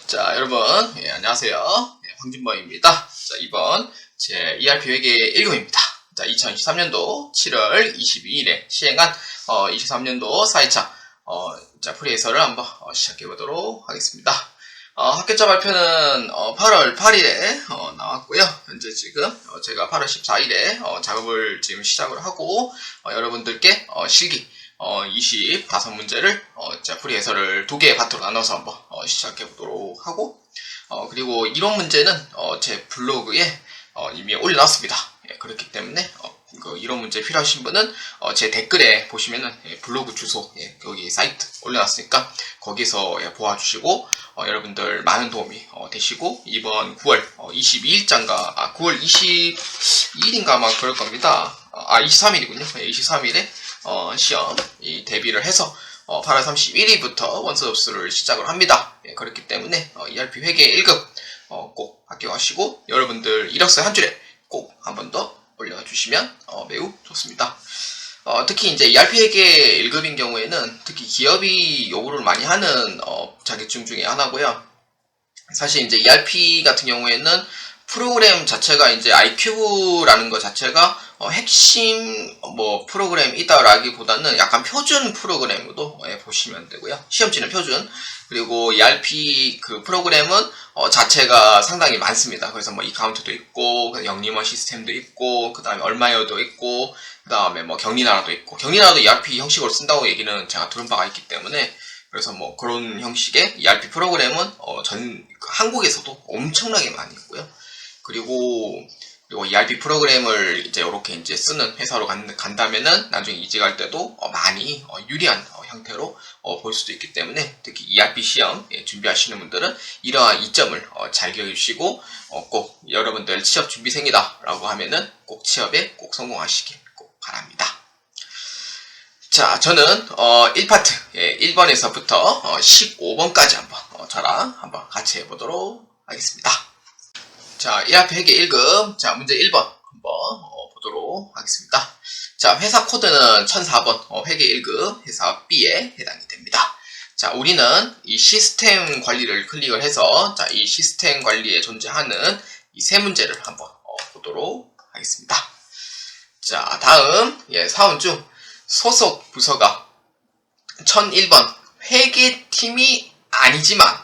자, 여러분, 안녕하세요. 황진범입니다. 자, 이번 제 ERP 회계 1급입니다. 자, 2023년도 7월 22일에 시행한 23년도 4회차 자, 프리해설을 한번 시작해 보도록 하겠습니다. 합격자 발표는 8월 8일에 나왔고요. 현재 지금 제가 8월 14일에 작업을 지금 시작을 하고 여러분들께 실기 25문제를 프리 해설을 2개의 파트로 나눠서 한번 시작해 보도록 하고 그리고 이론 문제는 제 블로그에 이미 올려놨습니다. 그렇기 때문에 그 이론 문제 필요하신 분은 제 댓글에 보시면은 블로그 주소 여기 사이트 올려놨으니까 거기서 보아주시고 여러분들 많은 도움이 되시고 이번 9월 22일자인가 9월 22일인가 아마 그럴 겁니다. 23일이군요. 23일에 시험 대비를 해서 8월 31일부터 원서 접수를 시작을 합니다. 그렇기 때문에 ERP 회계 1급 꼭 합격하시고 여러분들 이력서 한 줄에 꼭 한 번 더 올려주시면 매우 좋습니다. 특히 이제 ERP 회계 1급인 경우에는 특히 기업이 요구를 많이 하는 자격증 중에 하나고요. 사실 이제 ERP 같은 경우에는 프로그램 자체가 이제 iCube라는 것 자체가 핵심 프로그램이다라기보다는 약간 표준 프로그램으로 보시면 되고요. 시험지는 표준. 그리고 ERP 그 프로그램은 자체가 상당히 많습니다. 그래서 이카운트도 있고 영리머 시스템도 있고 그다음에 얼마여도 있고 그다음에 경리나라도 있고 경리나라도 ERP 형식으로 쓴다고 얘기는 제가 들은 바가 있기 때문에 그래서 그런 형식의 ERP 프로그램은 한국에서도 엄청나게 많이 있고요. 그리고 ERP 프로그램을 이렇게 쓰는 회사로 간다면은 나중에 이직할 때도 많이 유리한 형태로 볼 수도 있기 때문에 특히 ERP 시험 준비하시는 분들은 이러한 이점을 잘 기억해 주시고 꼭 여러분들 취업 준비생이다 라고 하면은 꼭 취업에 꼭 성공하시길 꼭 바랍니다. 자, 저는 1파트 1번에서부터 15번까지 저랑 한번 같이 해보도록 하겠습니다. 자, ERP 회계 1급. 자, 문제 1번 한번 보도록 하겠습니다. 자, 회사 코드는 1004번, 회계 1급 회사 B에 해당이 됩니다. 자, 우리는 이 시스템 관리를 클릭을 해서, 자, 이 시스템 관리에 존재하는 이 세 문제를 한번 보도록 하겠습니다. 자, 다음, 사원 중 소속 부서가 1001번 회계팀이 아니지만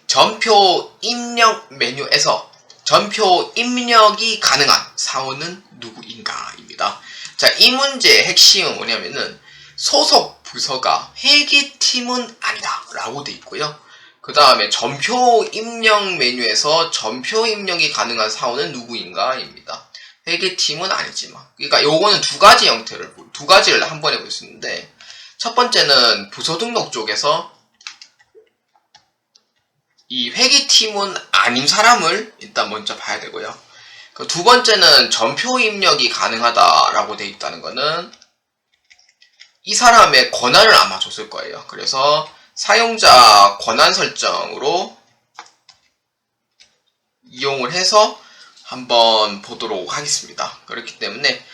전표 입력 메뉴에서 전표 입력이 가능한 사원은 누구인가 입니다. 자, 이 문제의 핵심은 뭐냐면은 소속 부서가 회계팀은 아니다 라고 돼 있고요. 그 다음에 전표 입력 메뉴에서 전표 입력이 가능한 사원은 누구인가 입니다. 회계팀은 아니지만 그러니까 요거는 두 가지를 한 번에 볼 수 있는데 첫 번째는 부서 등록 쪽에서 이 회계팀은 아닌 사람을 일단 먼저 봐야 되고요. 두 번째는 전표 입력이 가능하다라고 되어 있다는 거는 이 사람의 권한을 아마 줬을 거예요. 그래서 사용자 권한 설정으로 이용을 해서 한번 보도록 하겠습니다. 그렇기 때문에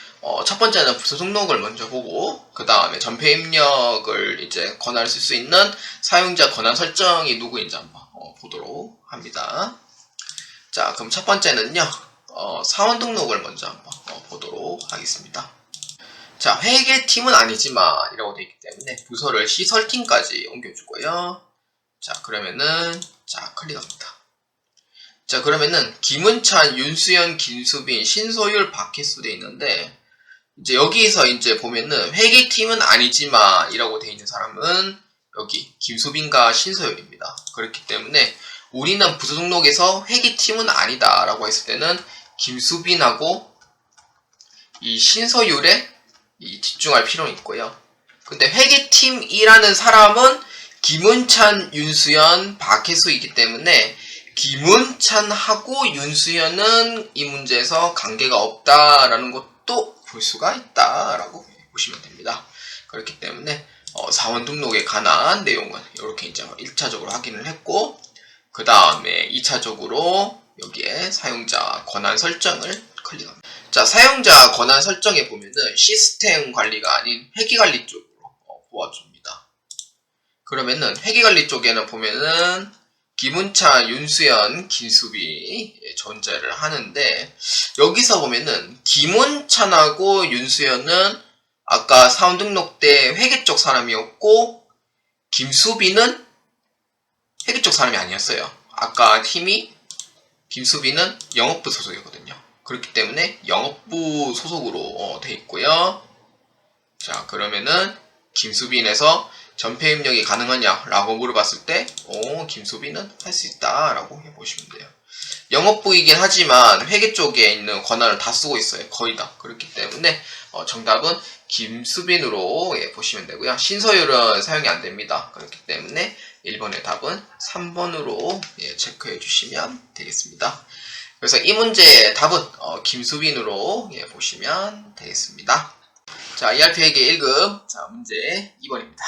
첫 번째는 부서 등록을 먼저 보고 그 다음에 전표 입력을 권한을 쓸 수 있는 사용자 권한 설정이 누구인지 한번 보도록 합니다. 자, 그럼 첫 번째는요, 사원 등록을 먼저 한번 보도록 하겠습니다. 자, 회계팀은 아니지만 이라고 되어 있기 때문에 부서를 시설팀까지 옮겨주고요. 자, 그러면은 클릭합니다. 자, 그러면은 김은찬, 윤수연, 김수빈, 신소율, 박혜수 되어 있는데 여기서 보면은 회계팀은 아니지만 이라고 되어 있는 사람은 여기 김수빈과 신소율입니다. 그렇기 때문에 우리는 부서 등록에서 회계팀은 아니다 라고 했을 때는 김수빈하고 이 신서율에 집중할 필요는 있고요. 근데 회계팀이라는 사람은 김은찬, 윤수연, 박혜수이기 때문에 김은찬하고 윤수연은 이 문제에서 관계가 없다라는 것도 볼 수가 있다라고 보시면 됩니다. 그렇기 때문에 사원 등록에 관한 내용은 이렇게 1차적으로 확인을 했고 그 다음에 2차적으로 여기에 사용자 권한 설정을 클릭합니다. 자, 사용자 권한 설정에 보면은 시스템 관리가 아닌 회계관리 쪽으로 보아줍니다. 그러면은 회계관리 쪽에는 보면은 김운찬, 윤수연, 김수비 존재를 하는데 여기서 보면은 김운찬하고 윤수연은 아까 사원 등록 때 회계 쪽 사람이었고 김수비는 회계 쪽 사람이 아니었어요. 아까 팀이 김수비는 영업부 소속이거든요. 그렇기 때문에 영업부 소속으로 돼 있고요. 자, 그러면은 김수빈에서 전폐 입력이 가능하냐 라고 물어봤을 때 김수빈은 할 수 있다 라고 해보시면 돼요. 영업부이긴 하지만 회계 쪽에 있는 권한을 다 쓰고 있어요. 거의 다. 그렇기 때문에 정답은 김수빈으로 보시면 되고요. 신서율은 사용이 안 됩니다. 그렇기 때문에 1번의 답은 3번으로 체크해 주시면 되겠습니다. 그래서 이 문제의 답은 김수빈으로 보시면 되겠습니다. 자, ERP 회계 1급 자, 문제 2번입니다.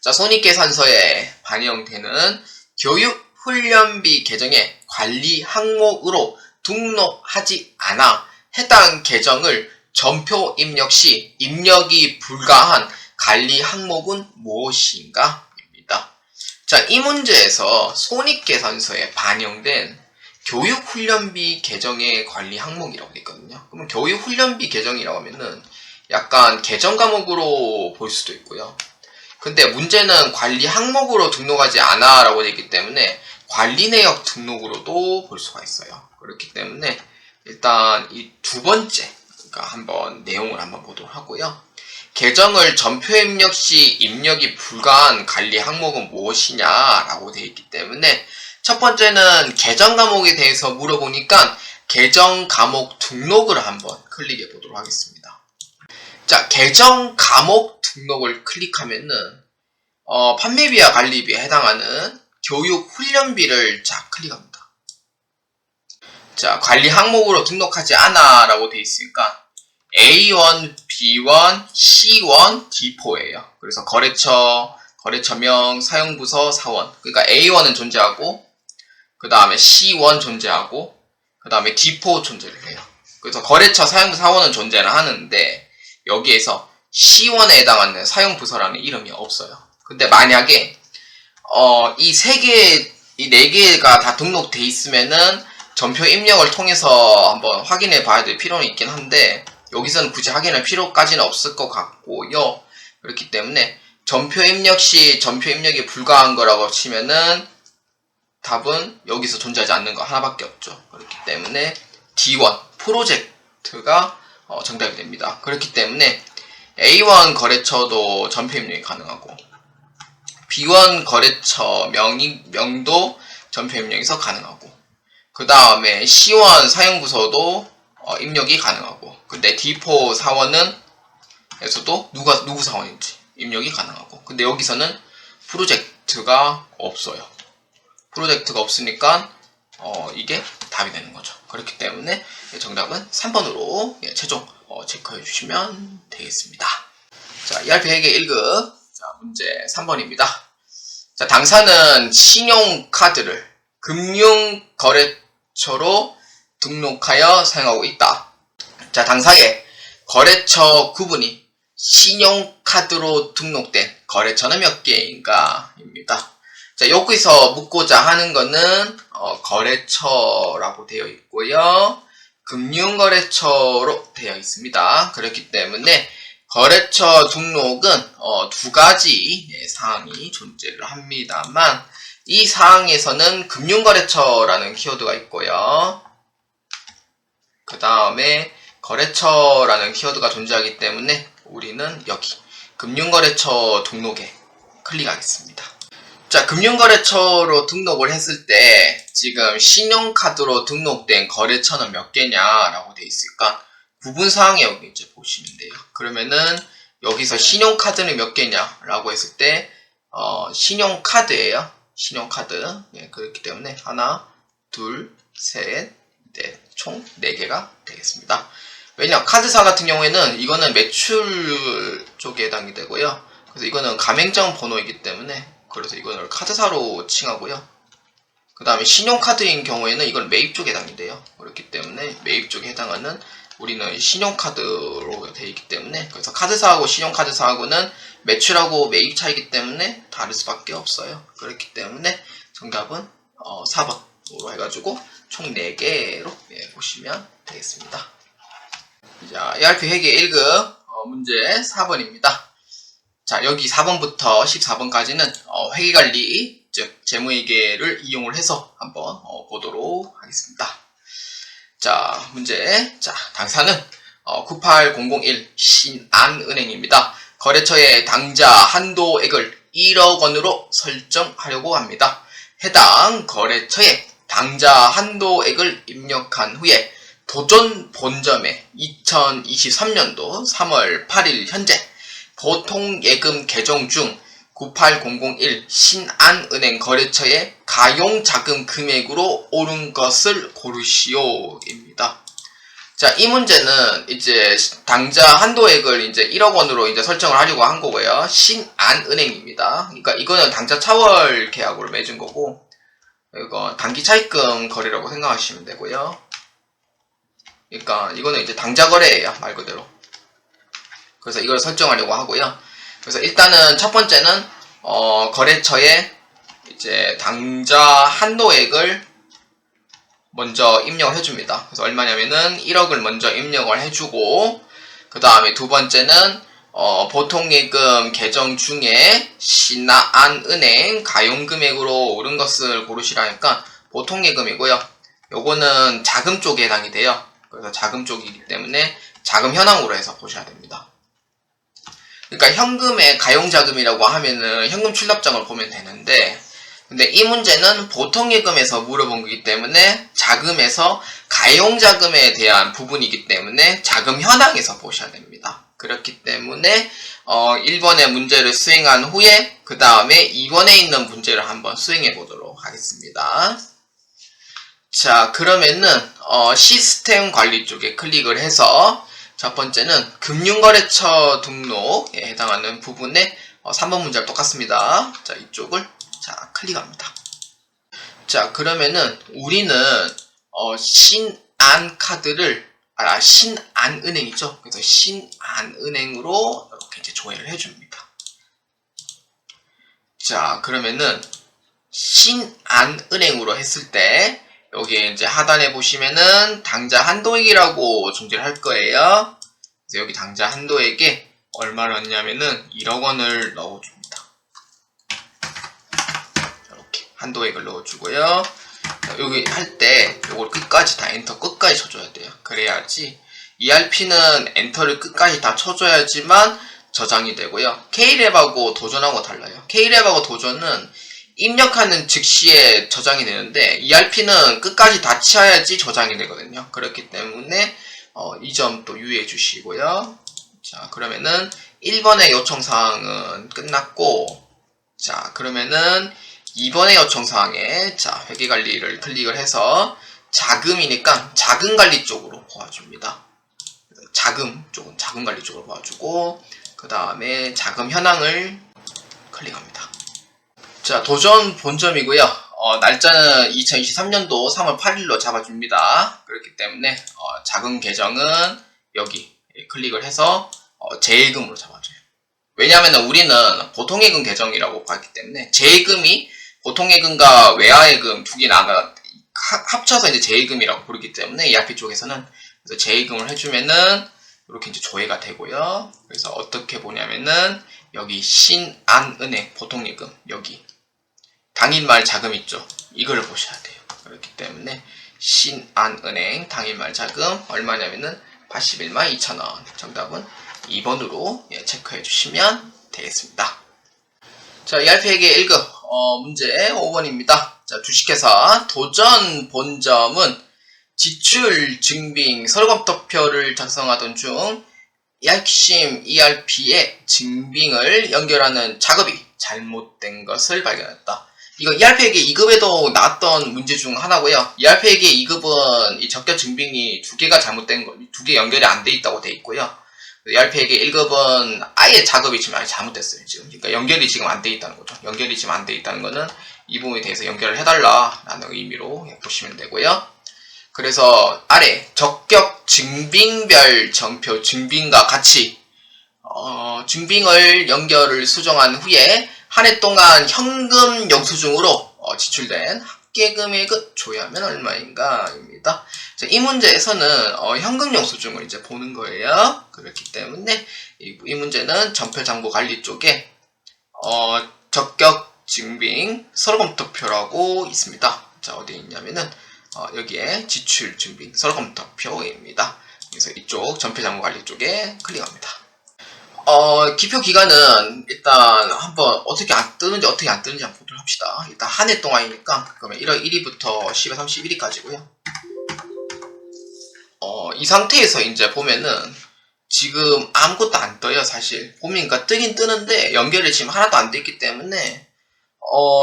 자, 손익계산서에 반영되는 교육훈련비 계정의 관리 항목으로 등록하지 않아 해당 계정을 전표 입력 시 입력이 불가한 관리 항목은 무엇인가? 입니다. 자, 이 문제에서 손익계산서에 반영된 교육훈련비 계정의 관리 항목이라고 되어 있거든요. 그러면 교육훈련비 계정이라고 하면은 약간 계정 과목으로 볼 수도 있고요. 근데 문제는 관리 항목으로 등록하지 않아 라고 되어 있기 때문에 관리 내역 등록으로도 볼 수가 있어요. 그렇기 때문에 일단 이 두 번째 그러니까 한번 내용을 한번 보도록 하고요. 계정을 전표 입력 시 입력이 불가한 관리 항목은 무엇이냐 라고 되어 있기 때문에 첫 번째는 계정 과목에 대해서 물어보니까 계정 과목 등록을 한번 클릭해 보도록 하겠습니다. 자, 계정 과목 등록을 클릭하면은 판매비와 관리비에 해당하는 교육 훈련비를 자 클릭합니다. 자, 관리 항목으로 등록하지 않아 라고 되어 있으니까 A1, B1, C1, D4예요. 그래서 거래처명, 사용부서, 사원. 그러니까 A1은 존재하고 그 다음에 C1 존재하고 그 다음에 D4 존재를 해요. 그래서 거래처, 사용부, 사원은 존재를 하는데 여기에서 C1에 해당하는 사용부서라는 이름이 없어요. 근데 만약에 이 네 개가 다 등록돼 있으면은 전표 입력을 통해서 한번 확인해 봐야 될 필요는 있긴 한데 여기서는 굳이 확인할 필요까지는 없을 것 같고요. 그렇기 때문에 전표 입력 시 전표 입력이 불가한 거라고 치면은 답은 여기서 존재하지 않는 거 하나밖에 없죠. 그렇기 때문에 D1 프로젝트가 정답이 됩니다. 그렇기 때문에 A1 거래처도 전표 입력이 가능하고 B1 거래처 명도 전표 입력에서 가능하고 그 다음에 C1 사용부서도 입력이 가능하고 근데 D4 사원은 에서도 누구 사원인지 입력이 가능하고 근데 여기서는 프로젝트가 없어요. 프로젝트가 없으니까 이게 답이 되는 거죠. 그렇기 때문에 정답은 3번으로 최종 체크해 주시면 되겠습니다. 자, ERP 회계 1급 자, 문제 3번입니다. 자, 당사는 신용카드를 금융거래처로 등록하여 사용하고 있다. 자, 당사의 거래처 구분이 신용카드로 등록된 거래처는 몇 개인가? 입니다. 자, 여기서 묻고자 하는 거는 거래처라고 되어 있고요. 금융거래처로 되어 있습니다. 그렇기 때문에 거래처 등록은 두 가지 사항이 존재를 합니다만 이 사항에서는 금융거래처라는 키워드가 있고요. 그 다음에 거래처라는 키워드가 존재하기 때문에 우리는 여기 금융거래처 등록에 클릭하겠습니다. 자, 금융거래처로 등록을 했을 때 지금 신용카드로 등록된 거래처는 몇 개냐라고 되어 있으니까 구분사항에 여기 이제 보시면 돼요. 그러면은 여기서 신용카드는 몇 개냐라고 했을 때 신용카드예요. 신용카드. 네, 그렇기 때문에 하나, 둘, 셋, 넷, 총 4개가 되겠습니다. 왜냐, 카드사 같은 경우에는 이거는 매출 쪽에 해당이 되고요. 그래서 이거는 가맹점 번호이기 때문에 그래서 이거는 카드사로 칭하고요. 그 다음에 신용카드인 경우에는 이건 매입 쪽에 해당이 돼요. 그렇기 때문에 매입 쪽에 해당하는 우리는 신용카드로 되어 있기 때문에 그래서 카드사하고 신용카드사하고는 매출하고 매입 차이기 때문에 다를 수밖에 없어요. 그렇기 때문에 정답은 4번으로 해가지고 총 4개로 보시면 되겠습니다. 자, ERP 회계 1급 문제 4번입니다. 자, 여기 4번부터 14번까지는 회계관리, 즉 재무회계를 이용을 해서 한번 보도록 하겠습니다. 자, 문제. 자, 당사는 98001 신안은행입니다. 거래처의 당좌 한도액을 1억 원으로 설정하려고 합니다. 해당 거래처에 당좌 한도액을 입력한 후에 도전 본점에 2023년도 3월 8일 현재 보통예금 계정 중 98001 신안은행 거래처의 가용자금 금액으로 옳은 것을 고르시오입니다. 자, 이 문제는 이제 당좌 한도액을 이제 1억 원으로 이제 설정을 하려고 한 거고요. 신안은행입니다. 그러니까 이거는 당좌 차월 계약으로 맺은 거고, 이거 단기 차입금 거래라고 생각하시면 되고요. 그러니까 이거는 이제 당좌 거래예요, 말 그대로. 그래서 이걸 설정하려고 하고요. 그래서 일단은 첫 번째는 거래처에 이제 당좌 한도액을 먼저 입력을 해줍니다. 그래서 얼마냐면은 1억을 먼저 입력을 해주고, 그 다음에 두 번째는 보통예금 계정 중에 신안은행 가용금액으로 옳은 것을 고르시라니까 보통예금이고요. 요거는 자금 쪽에 해당이 돼요. 그래서 자금 쪽이기 때문에 자금 현황으로 해서 보셔야 됩니다. 그러니까 현금의 가용자금이라고 하면은 현금 출납장을 보면 되는데, 근데 이 문제는 보통예금에서 물어본 거기 때문에 자금에서 가용자금에 대한 부분이기 때문에 자금 현황에서 보셔야 됩니다. 그렇기 때문에 1번의 문제를 수행한 후에 그 다음에 2번에 있는 문제를 한번 수행해 보도록 하겠습니다. 자, 그러면은 시스템 관리 쪽에 클릭을 해서 첫 번째는 금융거래처 등록에 해당하는 부분에 3번 문제랑 똑같습니다. 자, 이쪽을 자 클릭합니다. 자, 그러면은 우리는 신안카드를 신안은행이죠. 그래서 신안은행으로 이렇게 이제 조회를 해줍니다. 자, 그러면은 신안은행으로 했을 때 여기 이제 하단에 보시면은 당좌 한도액이라고 존재를 할 거예요. 그래서 여기 당좌 한도액에 얼마를 넣냐면은 1억 원을 넣어줍니다. 이렇게 한도액을 넣어주고요. 여기 할 때 이걸 끝까지 다 엔터 끝까지 쳐줘야 돼요. 그래야지 ERP는 엔터를 끝까지 다 쳐줘야지만 저장이 되고요. K랩하고 도전하고 달라요. K랩하고 도전은 입력하는 즉시에 저장이 되는데 ERP는 끝까지 다 치어야지 저장이 되거든요. 그렇기 때문에 이 점 또 유의해 주시고요. 자, 그러면은 1번의 요청사항은 끝났고, 자, 그러면은 2번의 요청사항에 자, 회계관리를 클릭을 해서 자금이니까 자금관리 쪽으로 보아줍니다. 자금 쪽은 자금관리 쪽으로 보아주고, 그 다음에 자금 현황을 클릭합니다. 자, 도전 본점이고요. 날짜는 2023년도 3월 8일로 잡아줍니다. 그렇기 때문에 자금 계정은 여기 클릭을 해서 재예금으로 잡아줘요. 왜냐하면 우리는 보통예금 계정이라고 봤기 때문에 재예금이 보통예금과 외화예금 두 개 합쳐서 이제 재예금이라고 부르기 때문에 ERP 쪽에서는 그래서 재예금을 해주면은 이렇게 이제 조회가 되고요. 그래서 어떻게 보냐면은 여기 신안은행 보통예금 여기 당일말 자금 있죠. 이걸 보셔야 돼요. 그렇기 때문에 신안은행 당일말 자금 얼마냐면은 81만 2천원. 정답은 2번으로 체크해 주시면 되겠습니다. 자, ERP 회계 1급 문제 5번입니다. 자, 주식회사 도전 본점은 지출 증빙 서류검토표를 작성하던 중 약심 ERP의 증빙을 연결하는 작업이 잘못된 것을 발견했다. 이거 ERP 회계 2급에도 나왔던 문제 중 하나고요. ERP 회계 2급은 이 적격 증빙이 두 개가 잘못된 거, 두 개 연결이 안 돼 있다고 돼 있고요. ERP 회계 1급은 아예 작업이 지금 아예 잘못됐어요. 지금. 그러니까 연결이 지금 안 돼 있다는 거죠. 연결이 지금 안 돼 있다는 거는 이 부분에 대해서 연결을 해달라라는 의미로 보시면 되고요. 그래서 아래 적격 증빙별 정표 증빙과 같이 증빙을 연결을 수정한 후에 한 해 동안 현금 영수증으로 지출된 합계 금액은 조회하면 얼마인가입니다. 자, 이 문제에서는 현금 영수증을 이제 보는 거예요. 그렇기 때문에 이 문제는 전표장부관리 쪽에 적격 증빙 서류검토표라고 있습니다. 자, 어디에 있냐면은 여기에 지출 증빙 서류검토표입니다. 그래서 이쪽 전표장부관리 쪽에 클릭합니다. 기표 기간은 일단 한번 어떻게 안 뜨는지 한번 보도록 합시다. 일단 한 해 동안이니까 그러면 1월 1일부터 10월 31일까지고요. 이 상태에서 이제 보면은 지금 아무것도 안 떠요. 사실 보니까 뜨긴 뜨는데 연결이 지금 하나도 안 돼 있기 때문에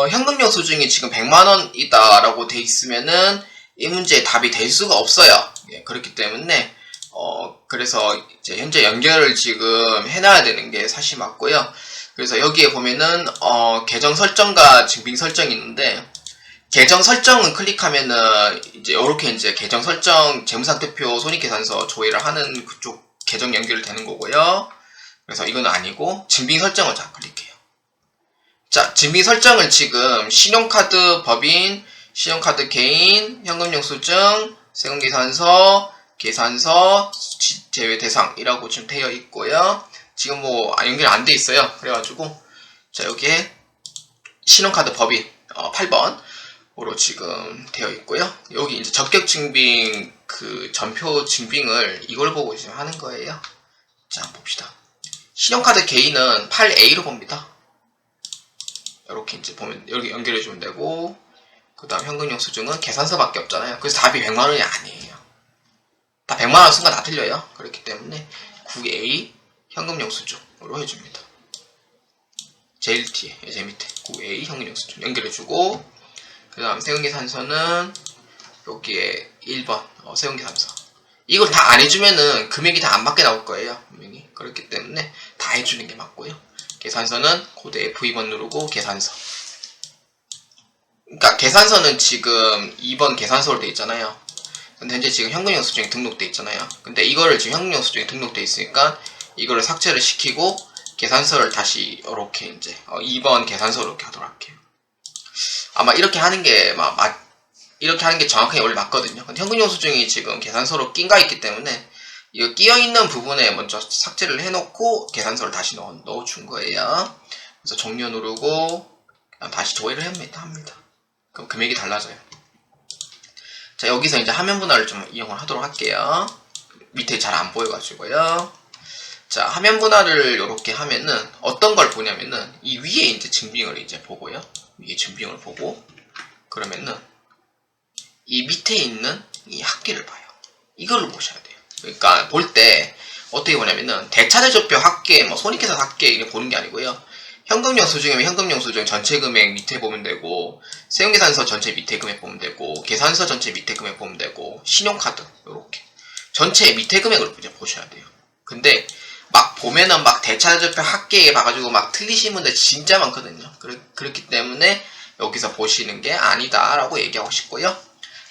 현금 영수증이 지금 100만원이다 라고 돼 있으면은 이 문제에 답이 될 수가 없어요. 예, 그렇기 때문에 그래서 이제 현재 연결을 지금 해놔야 되는 게 사실 맞고요. 그래서 여기에 보면은 계정 설정과 증빙 설정이 있는데, 계정 설정은 클릭하면은 이제 이렇게 이제 계정 설정 재무상태표 손익계산서 조회를 하는 그쪽 계정 연결이 되는 거고요. 그래서 이건 아니고 증빙 설정을 자 클릭해요. 자, 증빙 설정을 지금 신용카드 법인, 신용카드 개인, 현금영수증, 세금계산서, 계산서, 제외 대상이라고 지금 되어 있고요. 지금 뭐 연결 안 돼 있어요. 그래가지고 자, 여기에 신용카드 법인 8번으로 지금 되어 있고요. 여기 이제 적격 증빙 그 전표 증빙을 이걸 보고 지금 하는 거예요. 자, 한번 봅시다. 신용카드 개인은 8A로 봅니다. 이렇게 이제 보면 여기 연결해 주면 되고, 그 다음 현금영수증은 계산서밖에 없잖아요. 그래서 답이 100만원이 아니에요. 다 100만원 순간 다 틀려요. 그렇기 때문에 9A 현금영수증으로 해줍니다. 제일 뒤에, 제 밑에 9A 현금영수증 연결해주고, 그 다음 세금계산서는 여기에 1번 세금계산서. 이걸 다 안 해주면은 금액이 다 안 맞게 나올 거예요. 분명히. 그렇기 때문에 다 해주는 게 맞고요. 계산서는 코드 F2번 누르고 계산서. 그러니까 계산서는 지금 2번 계산서로 되어 있잖아요. 근데 현재 지금 현금영수증이 등록되어 있잖아요. 근데 이거를 지금 현금영수증이 등록되어 있으니까 이거를 삭제를 시키고 계산서를 다시 이렇게 이제 2번 계산서로 이렇게 하도록 할게요. 아마 이렇게 하는 게 이렇게 하는 게 정확하게 원래 맞거든요. 근데 현금영수증이 지금 계산서로 끼가 있기 때문에 이거 끼어 있는 부분에 먼저 삭제를 해놓고 계산서를 다시 넣어준 거예요. 그래서 종료 누르고 다시 조회를 합니다. 그럼 금액이 달라져요. 자, 여기서 이제 화면 분할을 좀 이용을 하도록 할게요. 밑에 잘 안 보여가지고요. 자, 화면 분할을 이렇게 하면은 어떤 걸 보냐면은 이 위에 이제 증빙을 이제 보고요. 위에 증빙을 보고, 그러면은 이 밑에 있는 이 합계를 봐요. 이거를 보셔야 돼요. 그러니까 볼 때 어떻게 보냐면은 대차대조표 합계, 뭐 손익계산 합계 이게 보는 게 아니고요. 현금영수증이면 현금영수증 전체 금액 밑에 보면 되고, 세금계산서 전체 밑에 금액 보면 되고, 계산서 전체 밑에 금액 보면 되고, 신용카드 요렇게 전체 밑에 금액을 이제 보셔야 돼요. 근데 막 보면은 막 대차대조표 합계 봐가지고 막 틀리신 분들 진짜 많거든요. 그렇기 때문에 여기서 보시는 게 아니다라고 얘기하고 싶고요.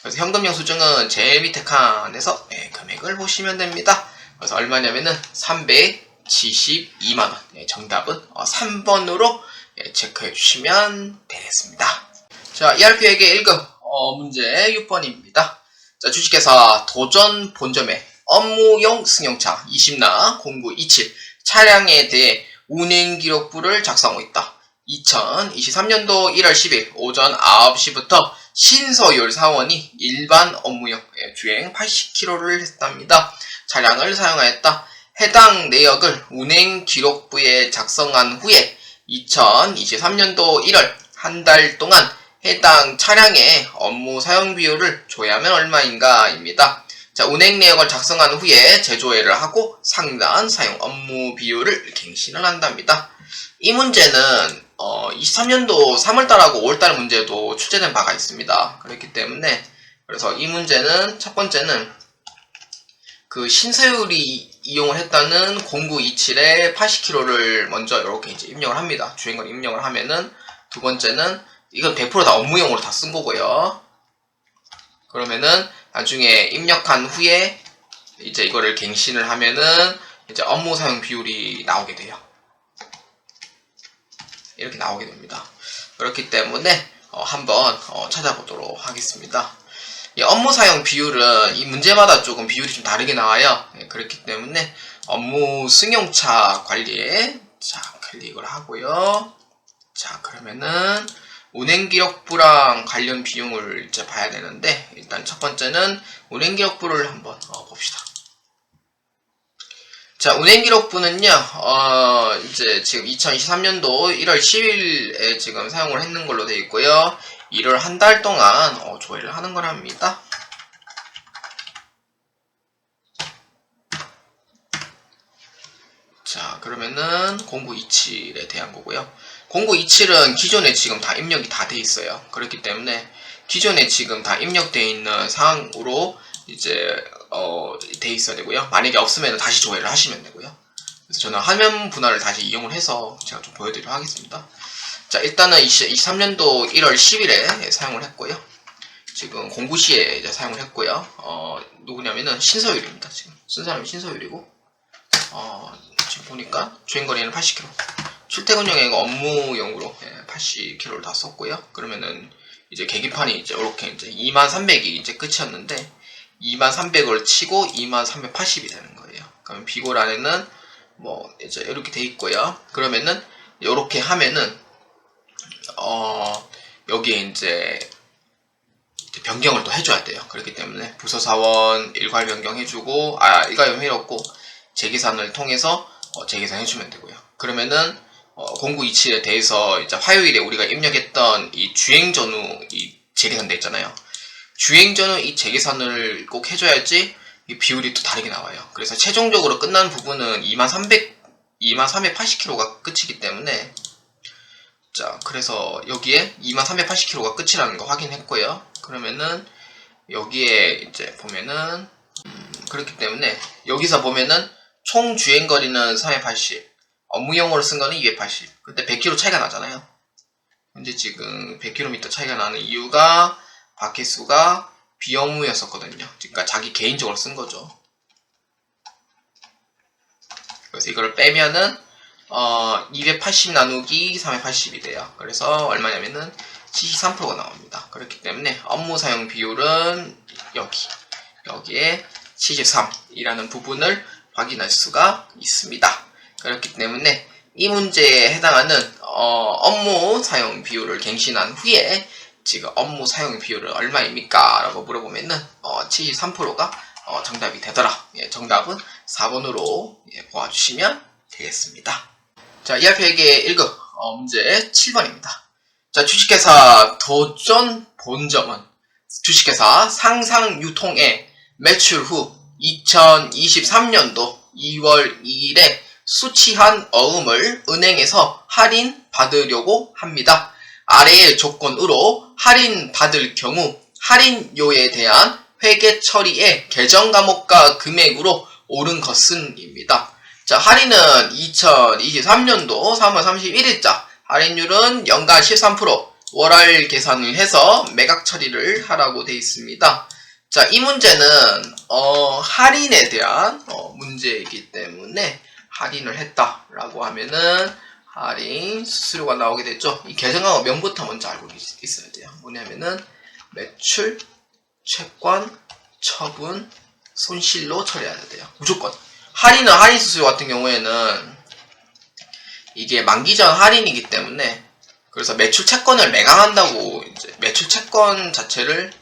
그래서 현금영수증은 제일 밑에 칸에서 금액을 보시면 됩니다. 그래서 얼마냐면은 372만원. 정답은 3번으로 체크해 주시면 되겠습니다. 자, ERP에게 1급 문제 6번입니다. 자, 주식회사 도전 본점에 업무용 승용차 20나 0927 차량에 대해 운행기록부를 작성하고 있다. 2023년도 1월 10일 오전 9시부터 신서율 사원이 일반 업무용 주행 80km를 했답니다. 차량을 사용하였다. 해당 내역을 운행기록부에 작성한 후에 2023년도 1월 한 달 동안 해당 차량의 업무 사용 비율을 조회하면 얼마인가입니다. 자, 운행 내역을 작성한 후에 재조회를 하고 상당 사용 업무 비율을 갱신을 한답니다. 이 문제는 23년도 3월달하고 5월달 문제도 출제된 바가 있습니다. 그렇기 때문에 그래서 이 문제는 첫 번째는 그 신서율이 이용을 했다는 0927에 80km를 먼저 이렇게 이제 입력을 합니다. 주행거리 입력을 하면은, 두 번째는 이건 100% 다 업무용으로 다 쓴 거고요. 그러면은 나중에 입력한 후에 이제 이거를 갱신을 하면은 이제 업무 사용 비율이 나오게 돼요. 이렇게 나오게 됩니다. 그렇기 때문에 한번 찾아보도록 하겠습니다. 이 업무 사용 비율은 이 문제마다 조금 비율이 좀 다르게 나와요. 그렇기 때문에 업무 승용차 관리에 자 클릭을 하고요. 자 그러면은 운행기록부랑 관련 비용을 이제 봐야 되는데, 일단 첫 번째는 운행기록부를 한번 봅시다. 자, 운행기록부는요, 이제 지금 2023년도 1월 10일에 지금 사용을 했는 걸로 되어 있고요. 1월 한 달 동안 조회를 하는 거랍니다. 자, 그러면은 0927에 대한 거고요. 0927은 기존에 지금 다 입력이 다 돼 있어요. 그렇기 때문에 기존에 지금 다 입력되어 있는 상황으로 이제 돼 있어야 되고요. 만약에 없으면 다시 조회를 하시면 되고요. 그래서 저는 화면 분할을 다시 이용을 해서 제가 좀 보여드리도록 하겠습니다. 자, 일단은 23년도 1월 10일에 사용을 했고요. 지금 공구시에 이제 사용을 했고요. 누구냐면은 신서율입니다. 지금 쓴 사람이 신서율이고, 지금 보니까 주행거리는 80km. 출퇴근용에 이거 업무용으로 80km를 다 썼고요. 그러면은 이제 계기판이 이제 이렇게 이제 2300이 이제 끝이었는데 2300을 치고 2380이 되는 거예요. 그러면 비고란에는 뭐 이제 이렇게 돼 있고요. 그러면은 이렇게 하면은 여기에 이제 변경을 또 해줘야 돼요. 그렇기 때문에 부서사원 일괄 변경해주고, 일괄 변경해놓고 재계산을 통해서 재계산해주면 되고요. 그러면은 0927에 대해서 이제 화요일에 우리가 입력했던 이 주행전후 이 재계산돼 있잖아요. 주행전후 이 재계산을 꼭 해줘야지 이 비율이 또 다르게 나와요. 그래서 최종적으로 끝난 부분은 2380km가 끝이기 때문에, 자, 그래서 여기에 2380km가 끝이라는 거 확인했고요. 그러면은 여기에 이제 보면은 그렇기 때문에 여기서 보면은 총 주행거리는 380, 업무용으로 쓴 거는 280. 그때 100km 차이가 나잖아요. 현재 지금 100km 차이가 나는 이유가 박혜수가 비업무였었거든요. 그러니까 자기 개인적으로 쓴 거죠. 그래서 이걸 빼면은 280 나누기 380이 돼요. 그래서 얼마냐면은 73%가 나옵니다. 그렇기 때문에 업무 사용 비율은 여기에 73이라는 부분을 확인할 수가 있습니다. 그렇기 때문에 이 문제에 해당하는 업무 사용 비율을 갱신한 후에 지금 업무 사용 비율은 얼마입니까? 라고 물어보면은 73%가 정답이 되더라. 정답은 4번으로 보아주시면 되겠습니다. 자, ERP에게 1급 문제 7번입니다. 자, 주식회사 도전 본점은 주식회사 상상유통의 매출 후 2023년도 2월 2일에 수취한 어음을 은행에서 할인 받으려고 합니다. 아래의 조건으로 할인 받을 경우 할인료에 대한 회계 처리의 계정 과목과 금액으로 옳은 것은 입니다. 자, 할인은 2023년도 3월 31일자, 할인율은 연간 13%, 월할 계산을 해서 매각 처리를 하라고 되어 있습니다. 자, 이 문제는 할인에 대한 문제이기 때문에 할인을 했다라고 하면은 할인 수수료가 나오게 되죠. 이 계정하고 명부터 먼저 알고 있어야 돼요. 뭐냐면은 매출, 채권, 처분, 손실로 처리해야 돼요. 무조건. 할인은 할인 수수료 같은 경우에는 이게 만기 전 할인이기 때문에, 그래서 매출 채권을 매각한다고 이제 매출 채권 자체를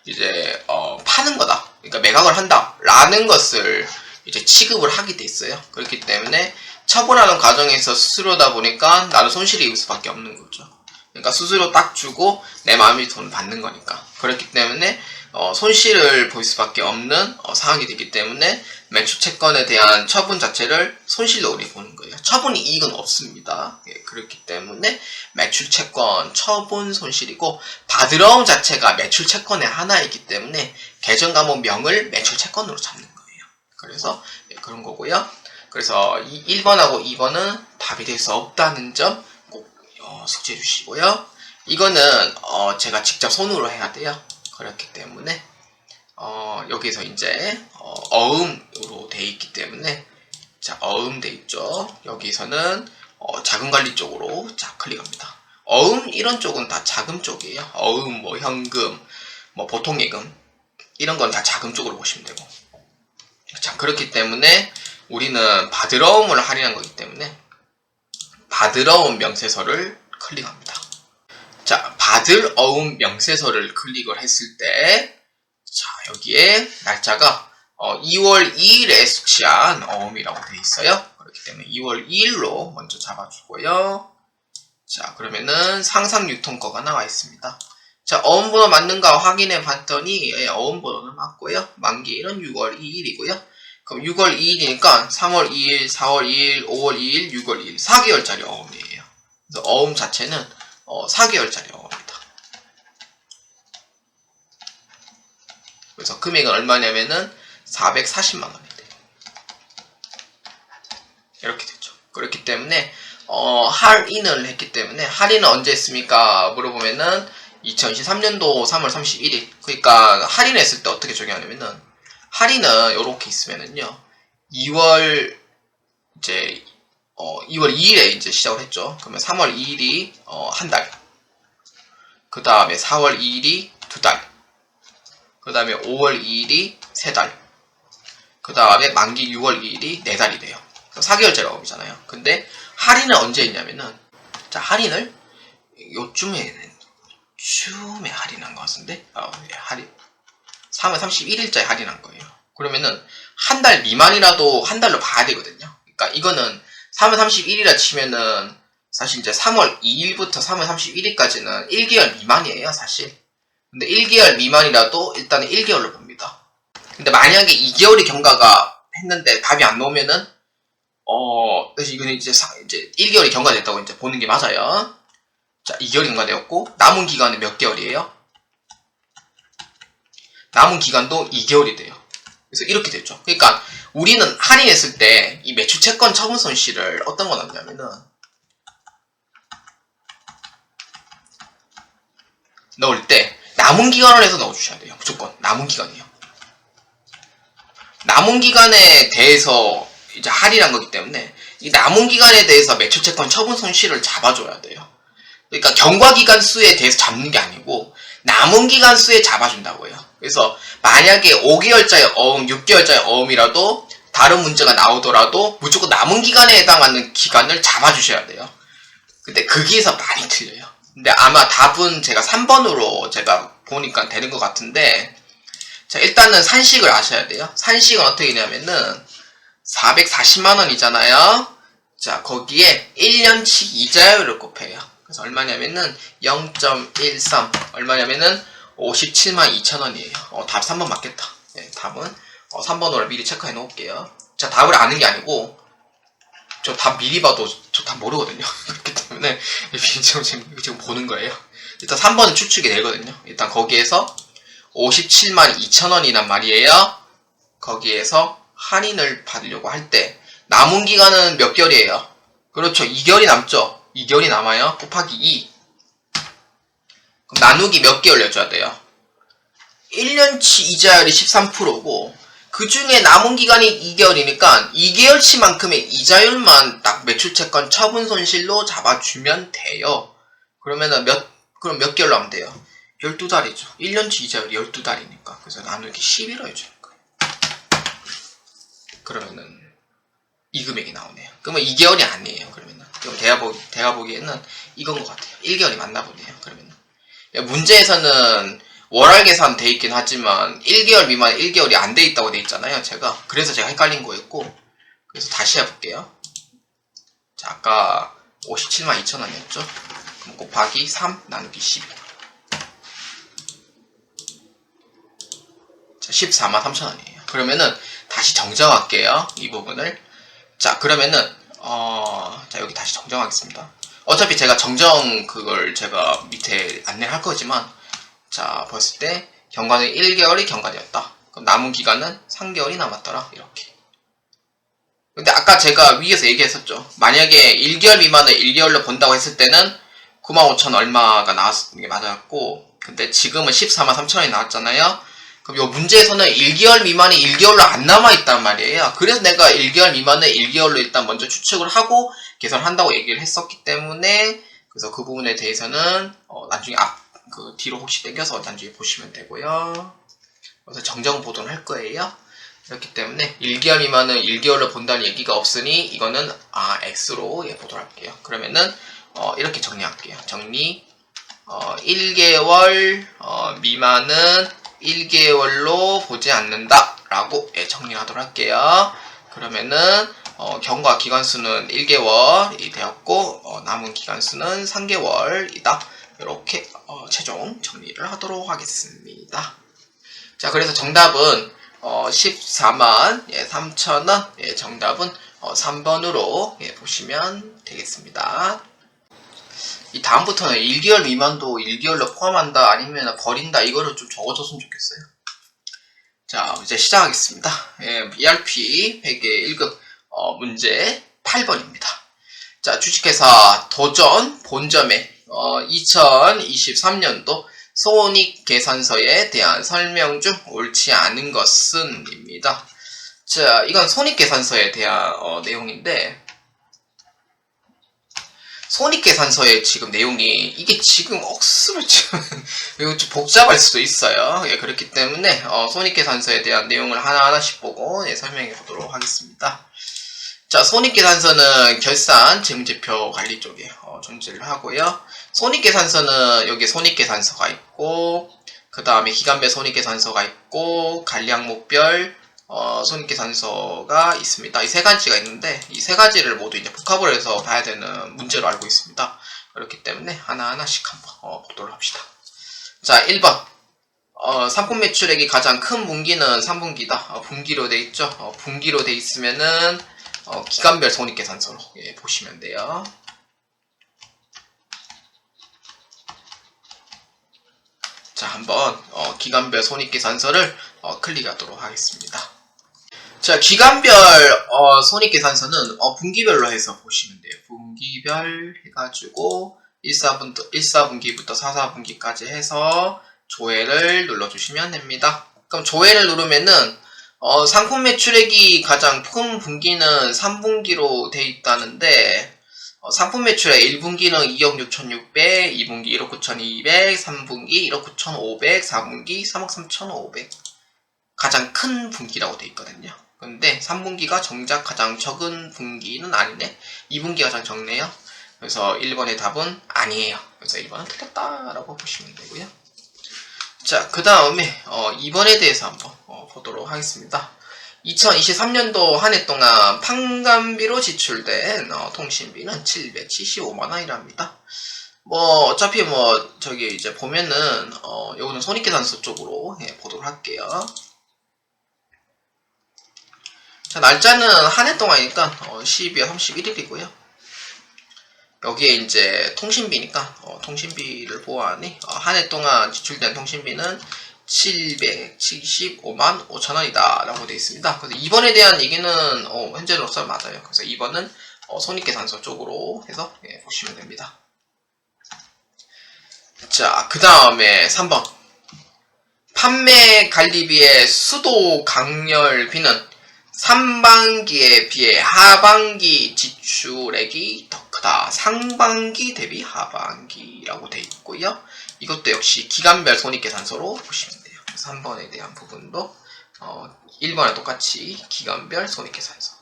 이제 파는 거다. 그러니까 매각을 한다라는 것을 이제 취급을 하게 돼 있어요. 그렇기 때문에 처분하는 과정에서 수수료다 보니까 나는 손실이 있을 수밖에 없는 거죠. 그러니까 수수료 딱 주고 내 마음이 돈 받는 거니까. 그렇기 때문에 손실을 볼 수밖에 없는 상황이 되기 때문에 매출 채권에 대한 처분 자체를 손실로 우리 보는 거예요. 처분이 이익은 없습니다. 예, 그렇기 때문에 매출 채권 처분 손실이고, 받으러움 자체가 매출 채권의 하나이기 때문에 계정 과목명을 매출 채권으로 잡는 거예요. 그래서 그런 거고요. 그래서 1번하고 2번은 답이 될 수 없다는 점 꼭 숙지해 주시고요. 이거는 제가 직접 손으로 해야 돼요. 그렇기 때문에 여기서 이제 어음으로 돼 있기 때문에, 자, 어음 돼 있죠. 여기서는 자금관리 쪽으로 자 클릭합니다. 어음 이런 쪽은 다 자금 쪽이에요. 어음, 뭐 현금, 뭐 보통예금 이런 건 다 자금 쪽으로 보시면 되고. 자, 그렇기 때문에 우리는 받으러움을 할인한 거기 때문에 받으러움 명세서를 클릭합니다. 자, 받을 어음 명세서를 클릭을 했을 때, 자, 여기에 날짜가 2월 2일에 수취한 어음이라고 되어 있어요. 그렇기 때문에 2월 2일로 먼저 잡아주고요. 자, 그러면은 상상 유통거가 나와 있습니다. 자, 어음번호 맞는가 확인해 봤더니 어음번호는 맞고요. 만기일은 6월 2일이고요. 그럼 6월 2일이니까 3월 2일, 4월 2일, 5월 2일, 6월 2일 4개월짜리 어음이에요. 그래서 어음 자체는 4개월짜리 어음입니다. 그래서 금액은 얼마냐면은 440만 원이 돼요. 이렇게 됐죠. 그렇기 때문에 할인을 했기 때문에 할인은 언제 했습니까? 물어보면은 2023년도 3월 31일. 그러니까 할인했을 때 어떻게 적용하냐면은 할인은 이렇게 있으면은요. 2월 2일에 이제 시작을 했죠. 그러면 3월 2일이 한 달. 그 다음에 4월 2일이 두 달. 그 다음에 5월 2일이 세 달. 그 다음에 만기 6월 2일이 네 달이 돼요. 4개월짜리 어음이잖아요. 근데 할인은 언제 했냐면은, 자, 할인을 요쯤에 할인한 것 같은데? 예, 할인. 3월 31일자에 할인한 거예요. 그러면은 한 달 미만이라도 한 달로 봐야 되거든요. 그러니까 이거는 3월 31일이라 치면은 사실 이제 3월 2일부터 3월 31일까지는 1개월 미만이에요, 사실. 근데 1개월 미만이라도 일단은 1개월로 봅니다. 근데 만약에 2개월이 경과가 했는데 답이 안 나오면은 그래서 이거는 이제 1개월이 경과됐다고 이제 보는 게 맞아요. 자, 2개월이 경과되었고 남은 기간은 몇 개월이에요? 남은 기간도 2개월이 돼요. 그래서 이렇게 됐죠. 그러니까 우리는 할인했을 때 이 매출 채권 처분 손실을 어떤 거 넣냐면은 넣을 때 남은 기간을 해서 넣어주셔야 돼요. 무조건 남은 기간이에요. 남은 기간에 대해서 이제 할인한 거기 때문에 이 남은 기간에 대해서 매출 채권 처분 손실을 잡아줘야 돼요. 그러니까 경과 기간 수에 대해서 잡는 게 아니고 남은 기간 수에 잡아준다고요. 그래서 만약에 5개월짜리 어음, 6개월짜리 어음이라도 다른 문제가 나오더라도 무조건 남은 기간에 해당하는 기간을 잡아주셔야 돼요. 근데 거기에서 많이 틀려요. 근데 아마 답은 제가 3번으로 제가 보니까 되는 것 같은데, 자, 일단은 산식을 아셔야 돼요. 산식은 어떻게 되냐면은 440만 원이잖아요. 자, 거기에 1년치 이자율을 곱해요. 그래서 얼마냐면은 0.13 얼마냐면은 57만 2천 원이에요. 답 3번 맞겠다. 네, 답은 3번으로 미리 체크해 놓을게요. 자, 답을 아는 게 아니고 저 답 미리 봐도 저 답 모르거든요. 그렇기 때문에 지금 보는 거예요. 일단 3번은 추측이 되거든요. 일단 거기에서 57만 2천 원이란 말이에요. 거기에서 할인을 받으려고 할 때 남은 기간은 몇 개월이에요? 그렇죠. 2개월이 남죠. 2개월이 남아요. 곱하기 2. 그럼 나누기 몇 개월 내줘야 돼요? 1년치 이자율이 13%고 그 중에 남은 기간이 2개월이니까 2개월치만큼의 이자율만 딱 매출채권 처분 손실로 잡아주면 돼요. 그러면은 그럼 몇 개월로 하면 돼요? 12달이죠. 1년치 이자율이 12달이니까. 그래서 나누기 11로 해주는 거예요. 그러면은 이 금액이 나오네요. 그러면 2개월이 아니에요. 그러면은. 그럼 대가 보기에는 이건 것 같아요. 1개월이 맞나 보네요. 그러면은. 문제에서는 월할 계산 돼 있긴 하지만 1개월 미만 1개월이 안 돼 있다고 돼 있잖아요. 그래서 제가 헷갈린 거였고. 그래서 다시 해볼게요. 자, 아까 57만 2천 원이었죠? 그럼 곱하기 3 나누기 12. 자, 14만 3천 원이에요. 그러면은 다시 정정할게요. 이 부분을. 자, 그러면은 자, 여기 다시 정정하겠습니다. 어차피 제가 그걸 제가 밑에 안내를 할 거지만, 자, 봤을 때 경과는 1개월이 경과되었다. 그럼 남은 기간은 3개월이 남았더라. 이렇게. 근데 아까 제가 위에서 얘기했었죠. 만약에 1개월 미만을 1개월로 본다고 했을 때는 95,000 얼마가 나왔는 게 맞았고, 근데 지금은 14만 3천 원이 나왔잖아요. 그럼 요 문제에서는 1개월 미만이 1개월로 안 남아있단 말이에요. 그래서 내가 1개월 미만을 1개월로 일단 먼저 추측을 하고 계산을 한다고 얘기를 했었기 때문에 그래서 그 부분에 대해서는 나중에 뒤로 혹시 당겨서 나중에 보시면 되고요. 그래서 정정 보도를 할 거예요. 그렇기 때문에 1개월 미만은 1개월로 본다는 얘기가 없으니 이거는 X로 보도록 할게요. 그러면은 이렇게 정리할게요. 정리 1개월 미만은 1개월로 보지 않는다 라고 정리하도록 할게요. 그러면은 경과 기간수는 1개월이 되었고 남은 기간수는 3개월이다. 이렇게 최종 정리를 하도록 하겠습니다. 자, 그래서 정답은 14만 3,000원 정답은 3번으로 보시면 되겠습니다. 이 다음부터는 1개월 미만도 1개월로 포함한다 아니면 버린다 이거를 좀 적어줬으면 좋겠어요. 자, 이제 시작하겠습니다. ERP 회계 1급 문제 8번입니다. 자, 주식회사 도전 본점의 2023년도 손익계산서에 대한 설명 중 옳지 않은 것은 입니다. 자, 이건 손익계산서에 대한 내용인데 손익계산서의 지금 내용이 이게 지금 억수로 이거 좀 복잡할 수도 있어요. 그렇기 때문에 손익계산서에 대한 내용을 하나하나씩 보고 설명해 보도록 하겠습니다. 자, 손익계산서는 결산, 재무제표 관리 쪽에 존재를 하고요. 손익계산서는 여기 손익계산서가 있고 그 다음에 기간별 손익계산서가 있고 관리항목별 손익계산서가 있습니다. 이 세 가지가 있는데 이 세 가지를 모두 이제 복합을 해서 봐야 되는 문제로 알고 있습니다. 그렇기 때문에 하나하나씩 한번 보도록 합시다. 자, 1번 상품 매출액이 가장 큰 분기는 3분기다. 분기로 돼 있죠. 분기로 돼 있으면은 기간별 손익계산서로 보시면 돼요. 자, 한번 기간별 손익계산서를 클릭하도록 하겠습니다. 자, 기간별 손익계산서는 분기별로 해서 보시면 돼요. 분기별 해가지고 1사분기부터 4사분기까지 해서 조회를 눌러주시면 됩니다. 그럼 조회를 누르면은 상품 매출액이 가장 큰 분기는 3분기로 돼 있다는데 상품 매출액 1분기는 2억 6,600, 2분기 1억 9,200, 3분기 1억 9,500, 4분기 3억 3,500 가장 큰 분기라고 돼 있거든요. 근데 3분기가 정작 가장 적은 분기는 아니네. 2분기가 가장 적네요. 그래서 1번의 답은 아니에요. 그래서 1번은 틀렸다라고 보시면 되고요. 자, 그 다음에 2번에 대해서 한번 보도록 하겠습니다. 2023년도 한 해 동안 판관비로 지출된 통신비는 775만원이랍니다. 어차피 저기 이제 보면은 요거는 손익계산서 쪽으로 보도록 할게요. 자, 날짜는 한 해 동안이니까 12월 31일이고요. 여기에 이제 통신비니까 통신비를 보아하니 한 해 동안 지출된 통신비는 775만 5천원이다 라고 되어 있습니다. 그래서 2번에 대한 얘기는 현재로서 맞아요. 그래서 2번은 손익계산서 쪽으로 해서 보시면 됩니다. 자, 그 다음에 3번 판매 관리비의 수도 강렬비는 상반기에 비해 하반기 지출액이 더 크다. 상반기 대비 하반기라고 되어 있고요. 이것도 역시 기간별 손익계산서로 보시면 돼요. 3번에 대한 부분도 1번에 똑같이 기간별 손익계산서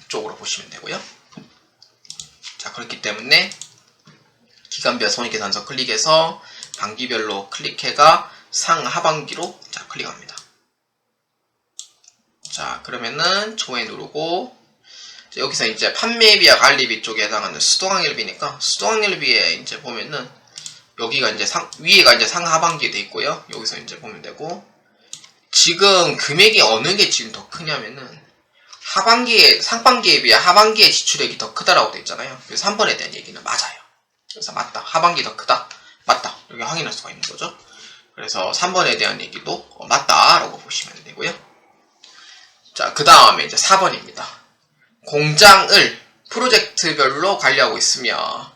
쪽으로 보시면 되고요. 자, 그렇기 때문에 기간별 손익계산서 클릭해서 반기별로 클릭해가 상하반기로 클릭합니다. 자, 그러면은 조회 누르고 여기서 이제 판매비와 관리비 쪽에 해당하는 수도관리비니까 수도관리비에 이제 보면은 여기가 이제 위에가 이제 상하반기에 돼 있고요. 여기서 이제 보면 되고 지금 금액이 어느 게 지금 더 크냐면은 상반기에 비해 하반기에 지출액이 더 크다라고 돼 있잖아요. 그래서 3번에 대한 얘기는 맞아요. 그래서 맞다. 하반기 더 크다. 맞다. 여기 확인할 수가 있는 거죠. 그래서 3번에 대한 얘기도 맞다라고 보시면 되고요. 자, 그 다음에 이제 4번입니다. 공장을 프로젝트별로 관리하고 있으며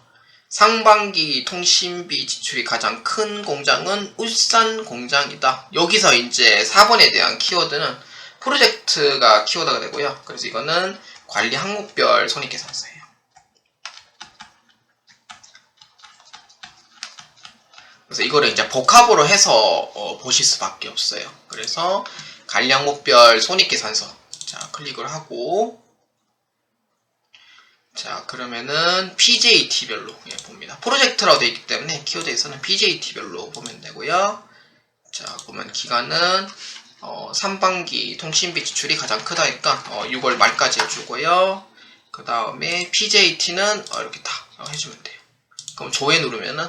상반기 통신비 지출이 가장 큰 공장은 울산 공장이다. 여기서 이제 4번에 대한 키워드는 프로젝트가 키워드가 되고요. 그래서 이거는 관리 항목별 손익계산서예요. 그래서 이거를 이제 복합으로 해서 보실 수밖에 없어요. 그래서 관리 항목별 손익계산서. 자, 클릭을 하고, 자, 그러면은 PJT별로 봅니다. 프로젝트라고 되어 있기 때문에 키워드에서는 PJT별로 보면 되고요. 자, 보면 기간은 3반기 통신비 지출이 가장 크다니까 6월 말까지 해주고요. 그 다음에 PJT는 이렇게 다 해주면 돼요. 그럼 조회 누르면은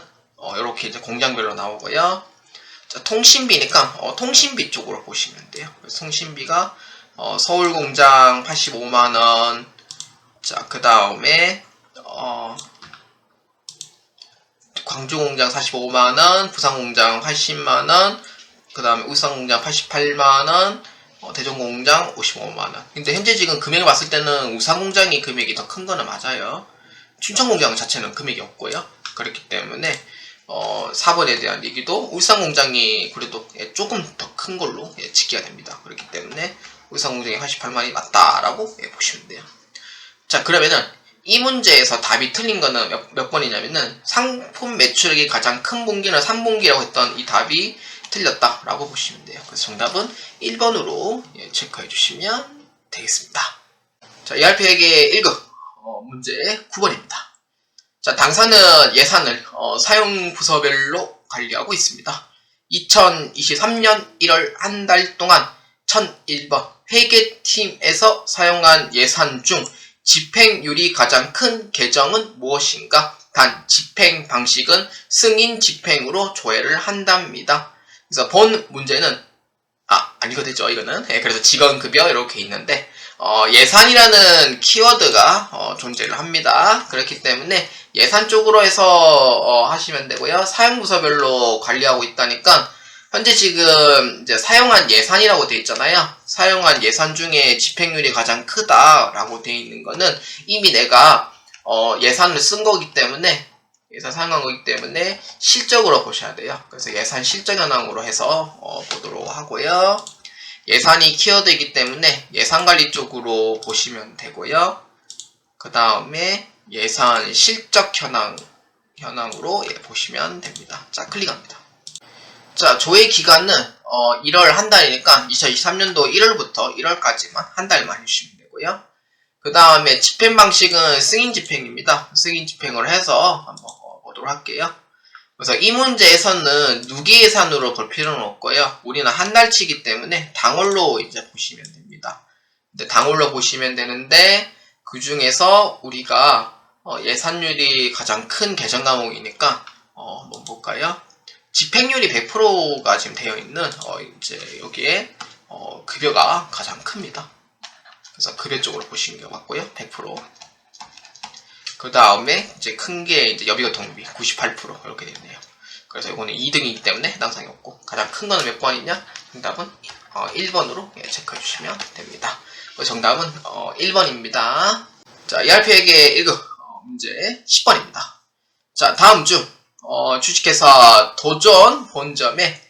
이렇게 이제 공장별로 나오고요. 자, 통신비니까 통신비 쪽으로 보시면 돼요. 그래서 통신비가 서울 공장 85만원, 자, 그 다음에 광주 공장 45만원, 부산 공장 80만원, 그 다음에 울산 공장 88만원, 대전 공장 55만원. 근데 현재 지금 금액을 봤을 때는 울산 공장이 금액이 더 큰 거는 맞아요. 춘천 공장 자체는 금액이 없고요. 그렇기 때문에 4번에 대한 얘기도 울산 공장이 그래도 조금 더 큰 걸로 지켜야 됩니다. 그렇기 때문에 울산 공장이 88만이 맞다라고 보시면 돼요. 자, 그러면은 이 문제에서 답이 틀린 거는 몇 번이냐면은 상품 매출액이 가장 큰 분기는 3분기라고 했던 이 답이 틀렸다라고 보시면 돼요. 그래서 정답은 1번으로 체크해 주시면 되겠습니다. 자, ERP에게 1급 문제 9번입니다. 자, 당사는 예산을 사용 부서별로 관리하고 있습니다. 2023년 1월 한 달 동안 1001번 회계팀에서 사용한 예산 중 집행률이 가장 큰 계정은 무엇인가? 단 집행 방식은 승인 집행으로 조회를 한답니다. 그래서 본 문제는 안 읽어되죠 이거는. 그래서 직원급여 이렇게 있는데 예산이라는 키워드가 존재를 합니다. 그렇기 때문에 예산 쪽으로 해서 하시면 되고요. 사용부서별로 관리하고 있다니까 현재 지금 이제 사용한 예산이라고 되어 있잖아요. 사용한 예산 중에 집행률이 가장 크다라고 되어 있는 거는 이미 내가 예산을 쓴 거기 때문에 예산 사용한 거기 때문에 실적으로 보셔야 돼요. 그래서 예산 실적 현황으로 해서 보도록 하고요. 예산이 키워드이기 때문에 예산관리 쪽으로 보시면 되고요. 그 다음에 예산 실적 현황으로 보시면 됩니다. 자, 클릭합니다. 자, 조회 기간은 1월 한 달이니까 2023년도 1월부터 1월까지만 한 달만 해주시면 되고요. 그 다음에 집행 방식은 승인 집행입니다. 승인 집행을 해서 한번 보도록 할게요. 그래서 이 문제에서는 누계 예산으로 볼 필요는 없고요. 우리는 한 달치기 때문에 당월로 이제 보시면 됩니다. 근데 당월로 보시면 되는데 그 중에서 우리가 예산율이 가장 큰 계정 과목이니까 한번 볼까요? 집행률이 100%가 지금 되어 있는 이제 여기에 급여가 가장 큽니다. 그래서 급여 쪽으로 보시는 게 맞고요. 100%. 그 다음에 이제 큰 게 이제 여비교통비 98% 이렇게 되네요. 그래서 이거는 2등이기 때문에 해당 사항이 없고 가장 큰 거는 몇 번이냐? 정답은 1번으로 체크해 주시면 됩니다. 정답은 1번입니다. 자, ERP에게 1급 문제 10번입니다. 자, 다음 주 주식회사 도전 본점에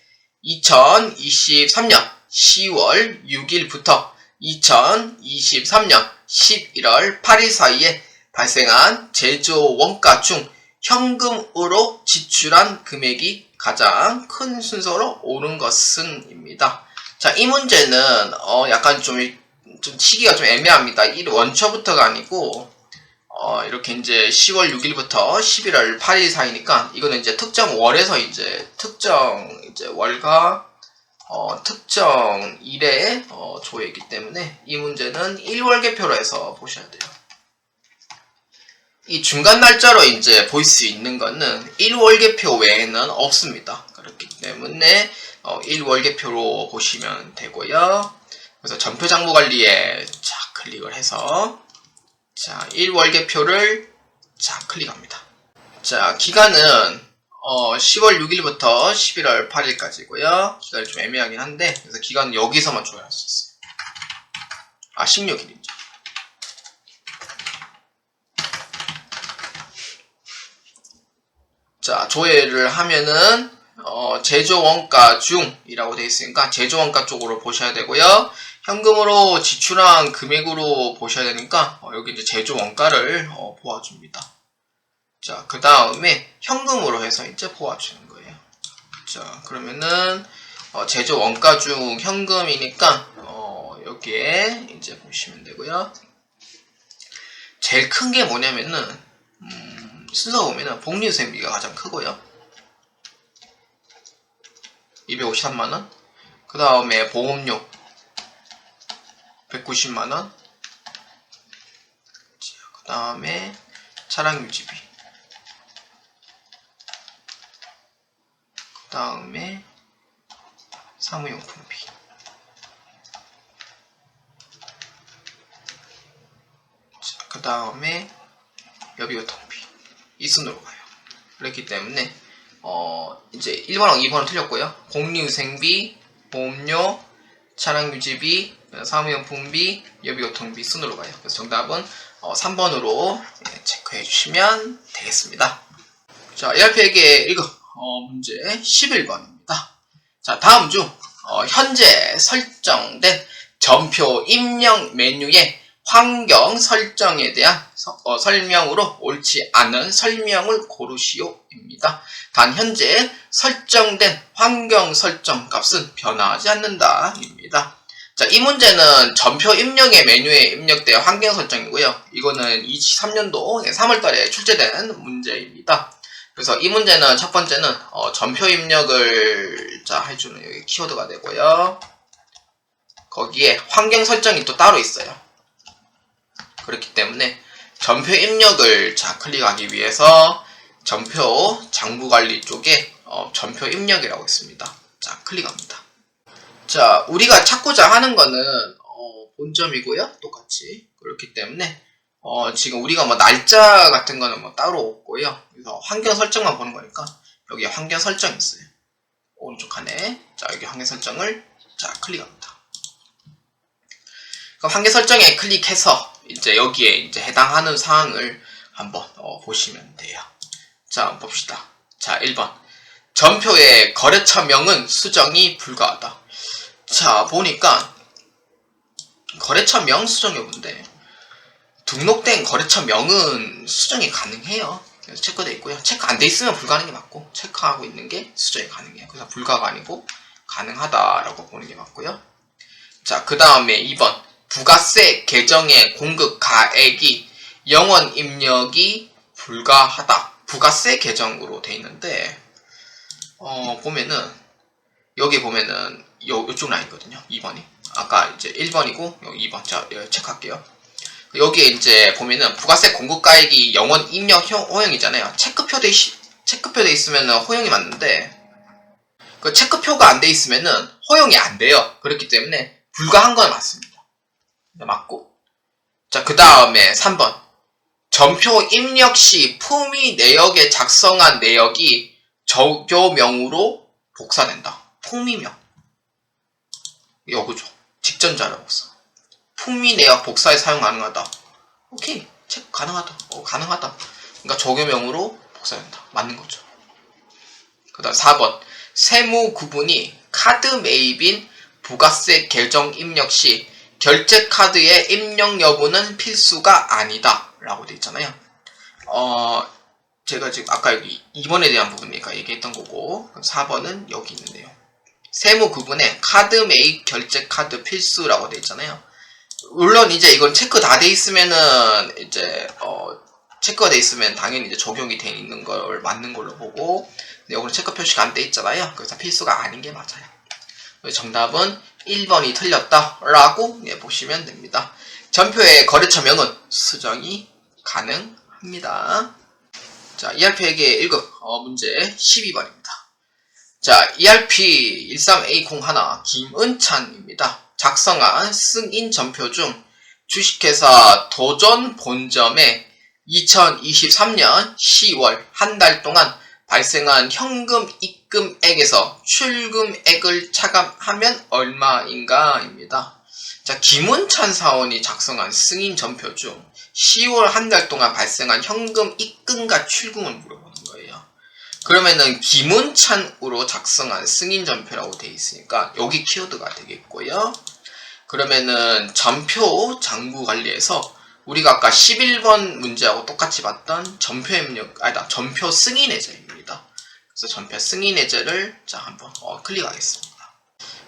2023년 10월 6일부터 2023년 11월 8일 사이에 발생한 제조 원가 중 현금으로 지출한 금액이 가장 큰 순서로 오른 것은 입니다. 자, 이 문제는 약간 좀 치기가 좀 애매합니다. 이 원초부터가 아니고 이렇게 이제 10월 6일부터 11월 8일 사이니까 이거는 이제 특정 월에서 이제 특정 이제 월과 특정 일의 조회이기 때문에 이 문제는 1월계표로 해서 보셔야 돼요. 이 중간 날짜로 이제 볼 수 있는 거는 1월계표 외에는 없습니다. 그렇기 때문에 1월계표로 보시면 되고요. 그래서 전표 장부 관리에 자 클릭을 해서 자 1월계표를 자 클릭합니다. 자, 기간은 10월 6일부터 11월 8일까지고요. 기간이 좀 애매하긴 한데 그래서 기간은 여기서만 조회할 수 있어요. 16일이죠. 자, 조회를 하면은 제조 원가 중이라고 되어 있으니까 제조 원가 쪽으로 보셔야 되고요. 현금으로 지출한 금액으로 보셔야 되니까 여기 이제 제조 원가를 보아줍니다. 자, 그 다음에 현금으로 해서 이제 보아주는 거예요. 자, 그러면은 제조 원가 중 현금이니까 여기에 이제 보시면 되고요. 제일 큰 게 뭐냐면은 순서 보면은 복리후생비가 가장 크고요. 253만원. 그 다음에 보험료 190만원. 그 다음에 차량유지비. 그 다음에 사무용품비. 그 다음에 여비교통비. 이 순으로 가요. 그렇기 때문에 이제 1번하고 2번은 틀렸고요. 복리후생비, 보험료, 차량유지비, 사무용품비, 여비교통비 순으로 가요. 그래서 정답은 3번으로 체크해 주시면 되겠습니다. 자, ERP에게 1급 문제 11번입니다. 자, 다음 중 현재 설정된 전표 입력 메뉴의 환경 설정에 대한 설명으로 옳지 않은 설명을 고르시오입니다. 단 현재 설정된 환경 설정 값은 변화하지 않는다 입니다. 자, 이 문제는 전표 입력의 메뉴에 입력된 환경 설정이고요. 이거는 23년도 3월달에 출제된 문제입니다. 그래서 이 문제는 첫 번째는 전표 입력을 해주는 여기 키워드가 되고요. 거기에 환경 설정이 또 따로 있어요. 그렇기 때문에 전표 입력을 클릭하기 위해서 전표 장부관리 쪽에 전표 입력이라고 있습니다. 자, 클릭합니다. 자, 우리가 찾고자 하는 거는 본점이고요. 똑같이. 그렇기 때문에 지금 우리가 날짜 같은 거는 따로 없고요. 그래서 환경 설정만 보는 거니까 여기에 환경 설정이 있어요. 오른쪽 칸에 자, 여기 환경 설정을 클릭합니다. 그럼 환경 설정에 클릭해서 이제 여기에 이제 해당하는 사항을 한번 보시면 돼요. 자, 봅시다. 자, 1번. 전표의 거래처명은 수정이 불가하다. 자, 보니까 거래처명 수정 여부인데 등록된 거래처명은 수정이 가능해요. 그래서 체크되어 있고요. 체크 안 돼 있으면 불가능이 맞고 체크하고 있는 게 수정이 가능해요. 그래서 불가가 아니고 가능하다라고 보는 게 맞고요. 자, 그 다음에 2번. 부가세 계정의 공급 가액이 영원 입력이 불가하다. 부가세 계정으로 돼 있는데 보면은 여기 보면은 요쪽 라인이거든요. 2번이. 아까 이제 1번이고 여기 2번. 자, 체크할게요. 여기에 이제 보면은 부가세 공급 가액이 영원 입력 허용이잖아요. 체크표 돼 있으면은 허용이 맞는데 그 체크표가 안 돼 있으면은 허용이 안 돼요. 그렇기 때문에 불가한 건 맞습니다. 맞고. 자, 그 다음에 3번. 전표 입력 시 품위 내역에 작성한 내역이 적요명으로 복사된다. 품위명. 여기죠. 직전자라고 써. 품위 내역 복사에 사용 가능하다. 오케이. 체크 가능하다. 가능하다. 그러니까 적요명으로 복사된다. 맞는 거죠. 그 다음 4번. 세무 구분이 카드 매입인 부가세 계정 입력 시 결제 카드의 입력 여부는 필수가 아니다 라고 되어 있잖아요. 제가 지금 아까 여기 2번에 대한 부분이니까 얘기했던 거고 4번은 여기 있는데요. 세무 구분에 카드 매입 결제 카드 필수라고 되어 있잖아요. 물론 이제 이건 체크 다 돼 있으면은 이제 체크가 돼 있으면 당연히 이제 적용이 돼 있는 걸 맞는 걸로 보고 근데 여기는 체크 표시가 안 돼 있잖아요. 그래서 필수가 아닌 게 맞아요. 정답은 1번이 틀렸다라고 보시면 됩니다. 전표의 거래처명은 수정이 가능합니다. 자, ERP에게 1급 문제 12번입니다. 자, ERP 13A01 김은찬입니다. 작성한 승인 전표 중 주식회사 도전 본점에 2023년 10월 한 달 동안 발생한 현금 입금액에서 출금액을 차감하면 얼마인가 입니다. 자, 김은찬 사원이 작성한 승인 전표 중 10월 한 달 동안 발생한 현금 입금과 출금을 물어보는 거예요. 그러면은 김은찬으로 작성한 승인 전표라고 되어 있으니까 여기 키워드가 되겠고요. 그러면은 전표 장부 관리에서 우리가 아까 11번 문제하고 똑같이 봤던 전표 입력, 아니다, 전표 승인 해제입니다. 그래서 전표 승인 해제를 자 한번 클릭하겠습니다.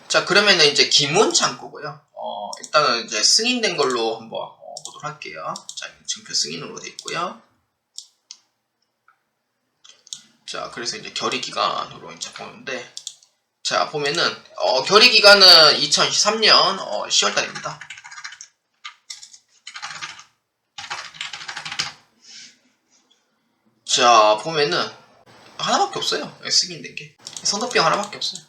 자, 그러면은 이제 기문 창구고요. 일단은 이제 승인된 걸로 한번 보도록 할게요. 자, 전표 승인으로 돼 있고요. 자, 그래서 이제 결의 기간으로 이제 보는데, 자, 보면은 결의 기간은 2023년 10월달입니다. 자, 보면은 하나밖에 없어요. 승인된 게 선도비용 하나밖에 없어요.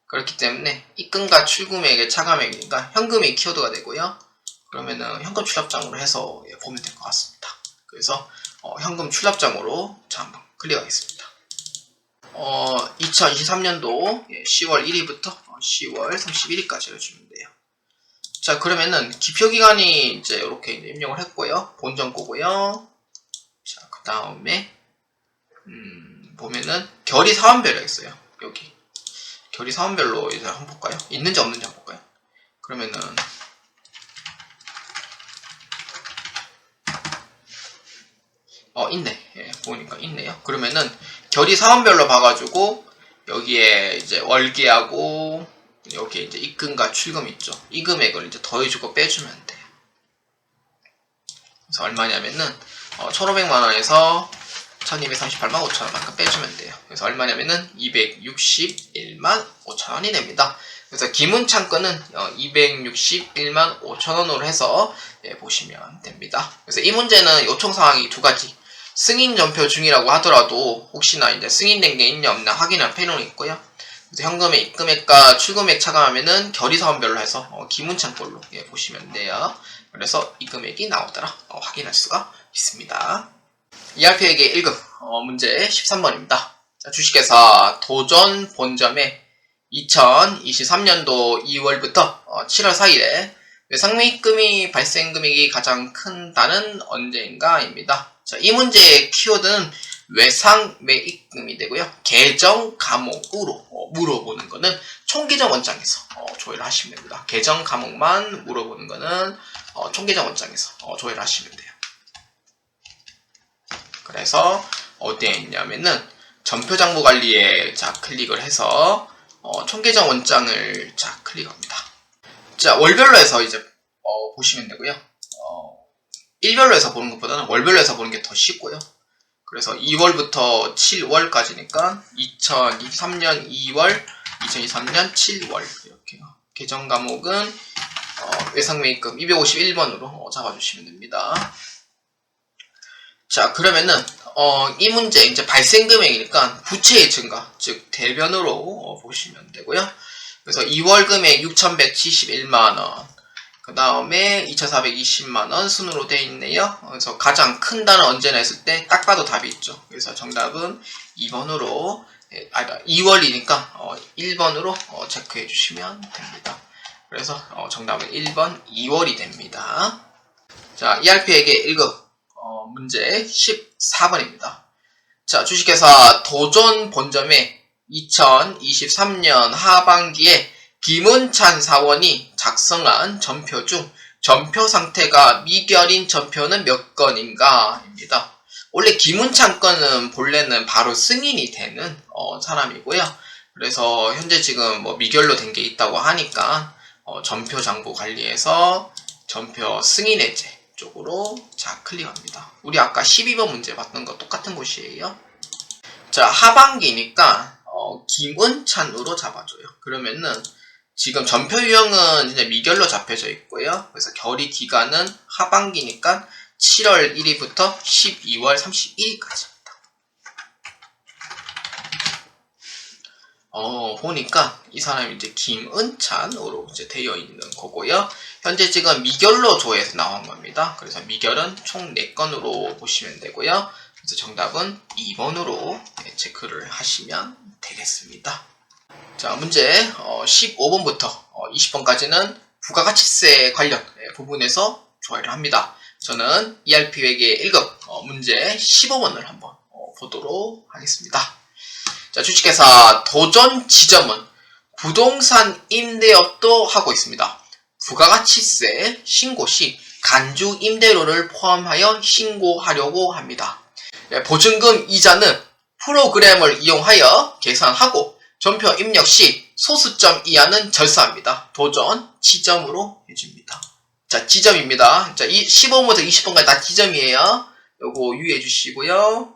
그렇기 때문에 입금과 출금액의 차감액이니까 현금이 키워드가 되고요. 그러면은 현금 출납장으로 해서 보면 될 것 같습니다. 그래서 현금 출납장으로 자 한번 클릭하겠습니다. 2023년도 10월 1일부터 10월 31일까지 해주면 돼요. 자, 그러면은 기표기간이 이제 이렇게 입력을 했고요. 본전 거고요. 자, 그 다음에 보면은 결의 사원별로 있어요. 여기 결의 사원별로 이제 한번 볼까요? 있는지 없는지 한번 볼까요? 그러면은 있네. 예, 보니까 있네요. 그러면은 결의 사원별로 봐가지고 여기에 이제 월계하고 여기에 이제 입금과 출금 있죠. 이 금액을 이제 더해주고 빼주면 돼요. 그래서 얼마냐면은 1,500만 원에서 1238만 5천 원만큼 빼주면 돼요. 그래서 얼마냐면은 261만 5천 원이 됩니다. 그래서 기문창건은 261만 5천 원으로 해서 보시면 됩니다. 그래서 이 문제는 요청 사항이 두 가지. 승인 전표 중이라고 하더라도 혹시나 이제 승인된 게 있냐 없냐 확인할 필요는 있고요. 그래서 현금의 입금액과 출금액 차감하면은 결의사원별로 해서 기문창걸로 보시면 돼요. 그래서 이 금액이 나오더라 확인할 수가 있습니다. ERP에게 1급 문제 13번입니다. 자, 주식회사 도전 본점에 2023년도 2월부터 7월 사이에 외상매입금이 발생 금액이 가장 큰다는 언제인가입니다. 자, 이 문제의 키워드는 외상매입금이 되고요. 계정 과목으로 물어보는 거는 총계정 원장에서 조회를 하시면 됩니다. 계정 과목만 물어보는 거는 총계정 원장에서 조회를 하시면 돼요. 그래서 어디에 있냐면은 전표장부 관리에 자 클릭을 해서 총계정 원장을 자 클릭합니다. 자, 월별로 해서 이제 보시면 되고요. 일별로 해서 보는 것보다는 월별로 해서 보는 게 더 쉽고요. 그래서 2월부터 7월까지니까 2023년 2월, 2023년 7월 이렇게 계정 과목은 외상매입금 251번으로 잡아주시면 됩니다. 자, 그러면은 이 문제 이제 발생 금액이니까 부채의 증가, 즉 대변으로 보시면 되고요. 그래서 2월 금액 6,171만원, 그 다음에 2,420만원 순으로 되어 있네요. 그래서 가장 큰 단어 언제나 했을 때 딱 봐도 답이 있죠. 그래서 정답은 2번으로 2월이니까 1번으로 체크해 주시면 됩니다. 그래서 정답은 1번 2월이 됩니다. 자, ERP에게 1급 문제 14번입니다. 자, 주식회사 도전 본점에 2023년 하반기에 김은찬 사원이 작성한 전표 중 전표 상태가 미결인 전표는 몇 건인가? 입니다. 원래 김은찬 건은 본래는 바로 승인이 되는 사람이고요. 그래서 현재 지금 뭐 미결로 된 게 있다고 하니까 전표 장부 관리에서 전표 승인 해제 쪽으로 자 클릭합니다. 우리 아까 12번 문제 봤던 거 똑같은 곳이에요. 자, 하반기니까 김은찬으로 잡아줘요. 그러면은 지금 전표 유형은 이제 미결로 잡혀져 있고요. 그래서 결의 기간은 하반기니까 7월 1일부터 12월 31일까지입니다. 보니까 이 사람이 이제 김은찬으로 이제 되어 있는 거고요. 현재 지금 미결로 조회해서 나온 겁니다. 그래서 미결은 총 4건으로 보시면 되고요. 그래서 정답은 2번으로 체크를 하시면 되겠습니다. 자, 문제 15번부터 20번까지는 부가가치세 관련 부분에서 조회를 합니다. 저는 ERP회계 1급 문제 15번을 한번 보도록 하겠습니다. 자, 주식회사 도전 지점은 부동산 임대업도 하고 있습니다. 부가가치세 신고 시 간주 임대료를 포함하여 신고하려고 합니다. 보증금 이자는 프로그램을 이용하여 계산하고 전표 입력 시 소수점 이하는 절사합니다. 도전 지점으로 해줍니다. 자, 지점입니다. 자, 이 15번부터 20번까지 다 지점이에요. 요거 유의해 주시고요.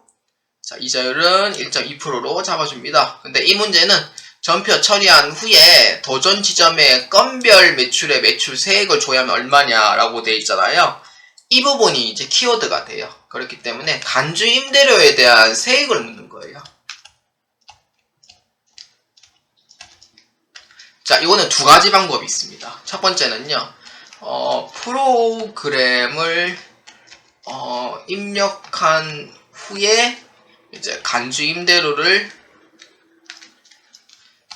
자, 이자율은 1.2%로 잡아줍니다. 근데 이 문제는 전표 처리한 후에 도전 지점에 건별 매출의 매출 세액을 조회하면 얼마냐라고 되어 있잖아요. 이 부분이 이제 키워드가 돼요. 그렇기 때문에 간주 임대료에 대한 세액을 묻는 거예요. 자, 이거는 두 가지 방법이 있습니다. 첫 번째는요, 프로그램을 입력한 후에 이제 간주 임대료를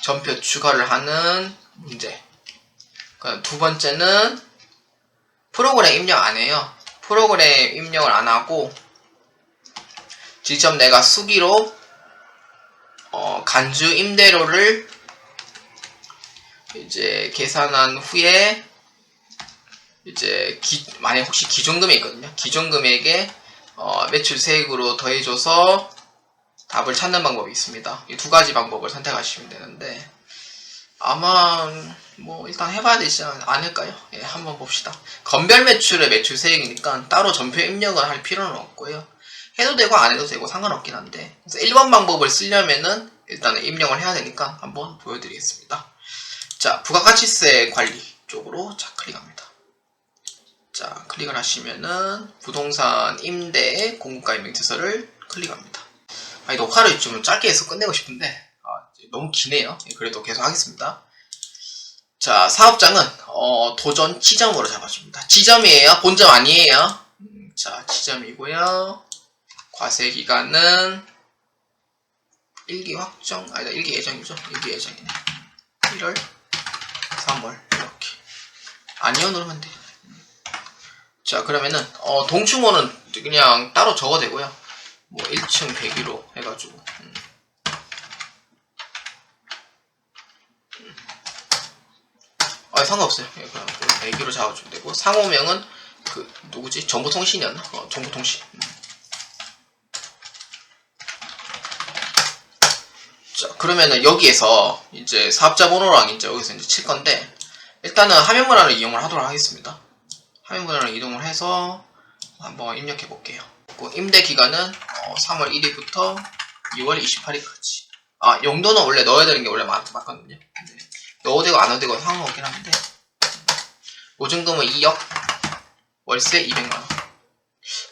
전표 추가를 하는 문제. 두 번째는 프로그램 입력 안 해요. 프로그램 입력을 안 하고 직접 내가 수기로 간주 임대료를 이제 계산한 후에 이제 만약 혹시 기존금액 있거든요. 기존금액에 매출 세액으로 더해줘서 답을 찾는 방법이 있습니다. 이 두 가지 방법을 선택하시면 되는데 아마 뭐 일단 해봐야 되지 않을까요? 예, 한번 봅시다. 건별 매출의 매출 세액이니까 따로 전표 입력을 할 필요는 없고요. 해도 되고 안 해도 되고 상관없긴 한데 그래서 1번 방법을 쓰려면은 일단은 입력을 해야 되니까 한번 보여드리겠습니다. 자, 부가가치세 관리 쪽으로 자 클릭합니다. 자, 클릭을 하시면은 부동산 임대 공급가 임명처서를 클릭합니다. 이 녹화를 좀 짧게 해서 끝내고 싶은데 너무 기네요. 그래도 계속 하겠습니다. 자, 사업장은 도전 지점으로 잡아줍니다. 지점이에요. 본점 아니에요. 자, 지점이고요. 과세 기간은 1기 확정, 아니다, 1기 예정이죠. 1기 예정이네. 1월, 3월 이렇게. 아니요 누르면 돼요. 자, 그러면은 동충호는 그냥 따로 적어도 되고요. 뭐 1층 101호 해가지고 상관없어요. 그냥 101호 잡아주면 되고 상호명은 그 누구지? 정보통신이었나? 정보통신. 자, 그러면은 여기에서 이제 사업자 번호랑 이제 여기서 이제 칠 건데 일단은 화면 문화를 이용을 하도록 하겠습니다. 화면 문화를 이동을 해서 한번 입력해 볼게요. 임대 기간은 3월 1일부터 6월 28일까지. 용도는 원래 넣어야 되는 게 원래 맞거든요. 넣어도 되고 안 넣어도 되고 상관없긴 한데 보증금은 2억, 월세 200만원.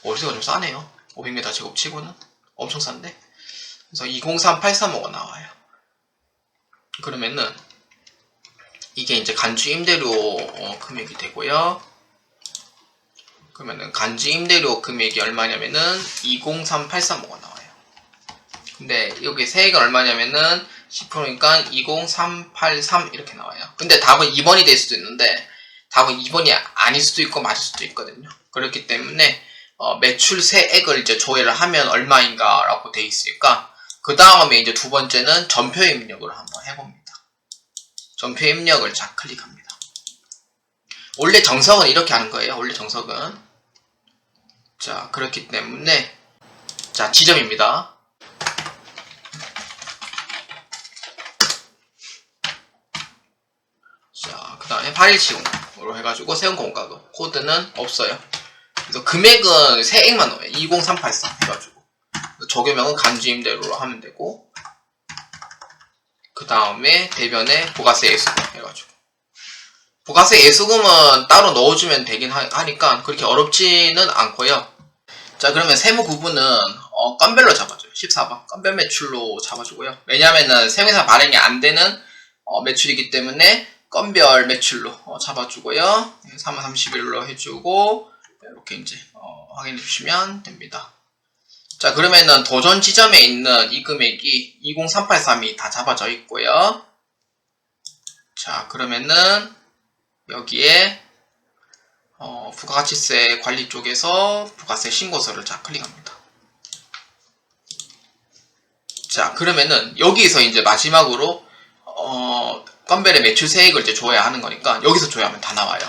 월세가 좀 싸네요. 500m 제곱 치고는 엄청 싼데. 그래서 203835가 나와요. 그러면은 이게 이제 간주 임대료 금액이 되고요. 그러면은 간주 임대료 금액이 얼마냐면은 203835가 나와요. 근데 여기 세액은 얼마냐면은 10%니까 20383 이렇게 나와요. 근데 답은 2번이 될 수도 있는데 답은 2번이 아닐 수도 있고 맞을 수도 있거든요. 그렇기 때문에 매출 세액을 이제 조회를 하면 얼마인가 라고 돼 있으니까 그 다음에 이제 두 번째는 전표 입력을 한번 해봅니다. 전표 입력을 클릭합니다. 원래 정석은 이렇게 하는 거예요. 원래 정석은. 자, 그렇기 때문에 자, 지점입니다. 자, 그 다음에 8170으로 해가지고 세운 공가도 코드는 없어요. 그래서 금액은 세액만 넣어요. 20383 해가지고 조교명은 간주임대료로 하면 되고 그 다음에 대변에 부가세 예수금 해가지고 부가세 예수금은 따로 넣어주면 되긴 하니까 그렇게 어렵지는 않고요. 자, 그러면 세무 구분은 건별로 잡아줘요. 14번 건별 매출로 잡아주고요. 왜냐면은 세무사 발행이 안 되는 매출이기 때문에 건별 매출로 잡아주고요. 3월 30일로 해주고 이렇게 이제 확인해 주시면 됩니다. 자, 그러면은 도전 지점에 있는 이 금액이 20383이 다 잡아져 있고요. 자, 그러면은 여기에 부가가치세 관리 쪽에서 부가세 신고서를 클릭합니다. 자, 그러면은 여기서 이제 마지막으로 건벨의 매출 세액을 이제 줘야 하는 거니까 여기서 줘야하면 다 나와요.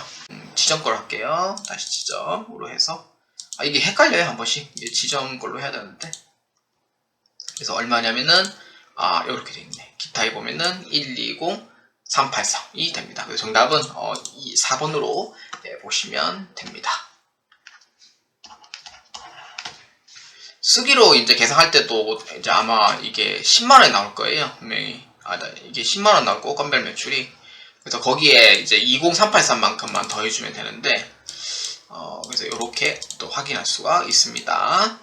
지점 걸로 할게요. 다시 지점으로 해서 이게 헷갈려요 한 번씩. 이게 지점 걸로 해야 되는데 그래서 얼마냐면은 이렇게 돼 있네. 기타에 보면은 120383이 됩니다. 그래서 정답은 이 4번으로 보시면 됩니다. 쓰기로 이제 계산할 때도 이제 아마 이게 10만원이 나올 거예요. 분명히. 이게 10만원 나올 거고, 건벨 매출이. 그래서 거기에 이제 20383만큼만 더해주면 되는데, 그래서 이렇게 또 확인할 수가 있습니다.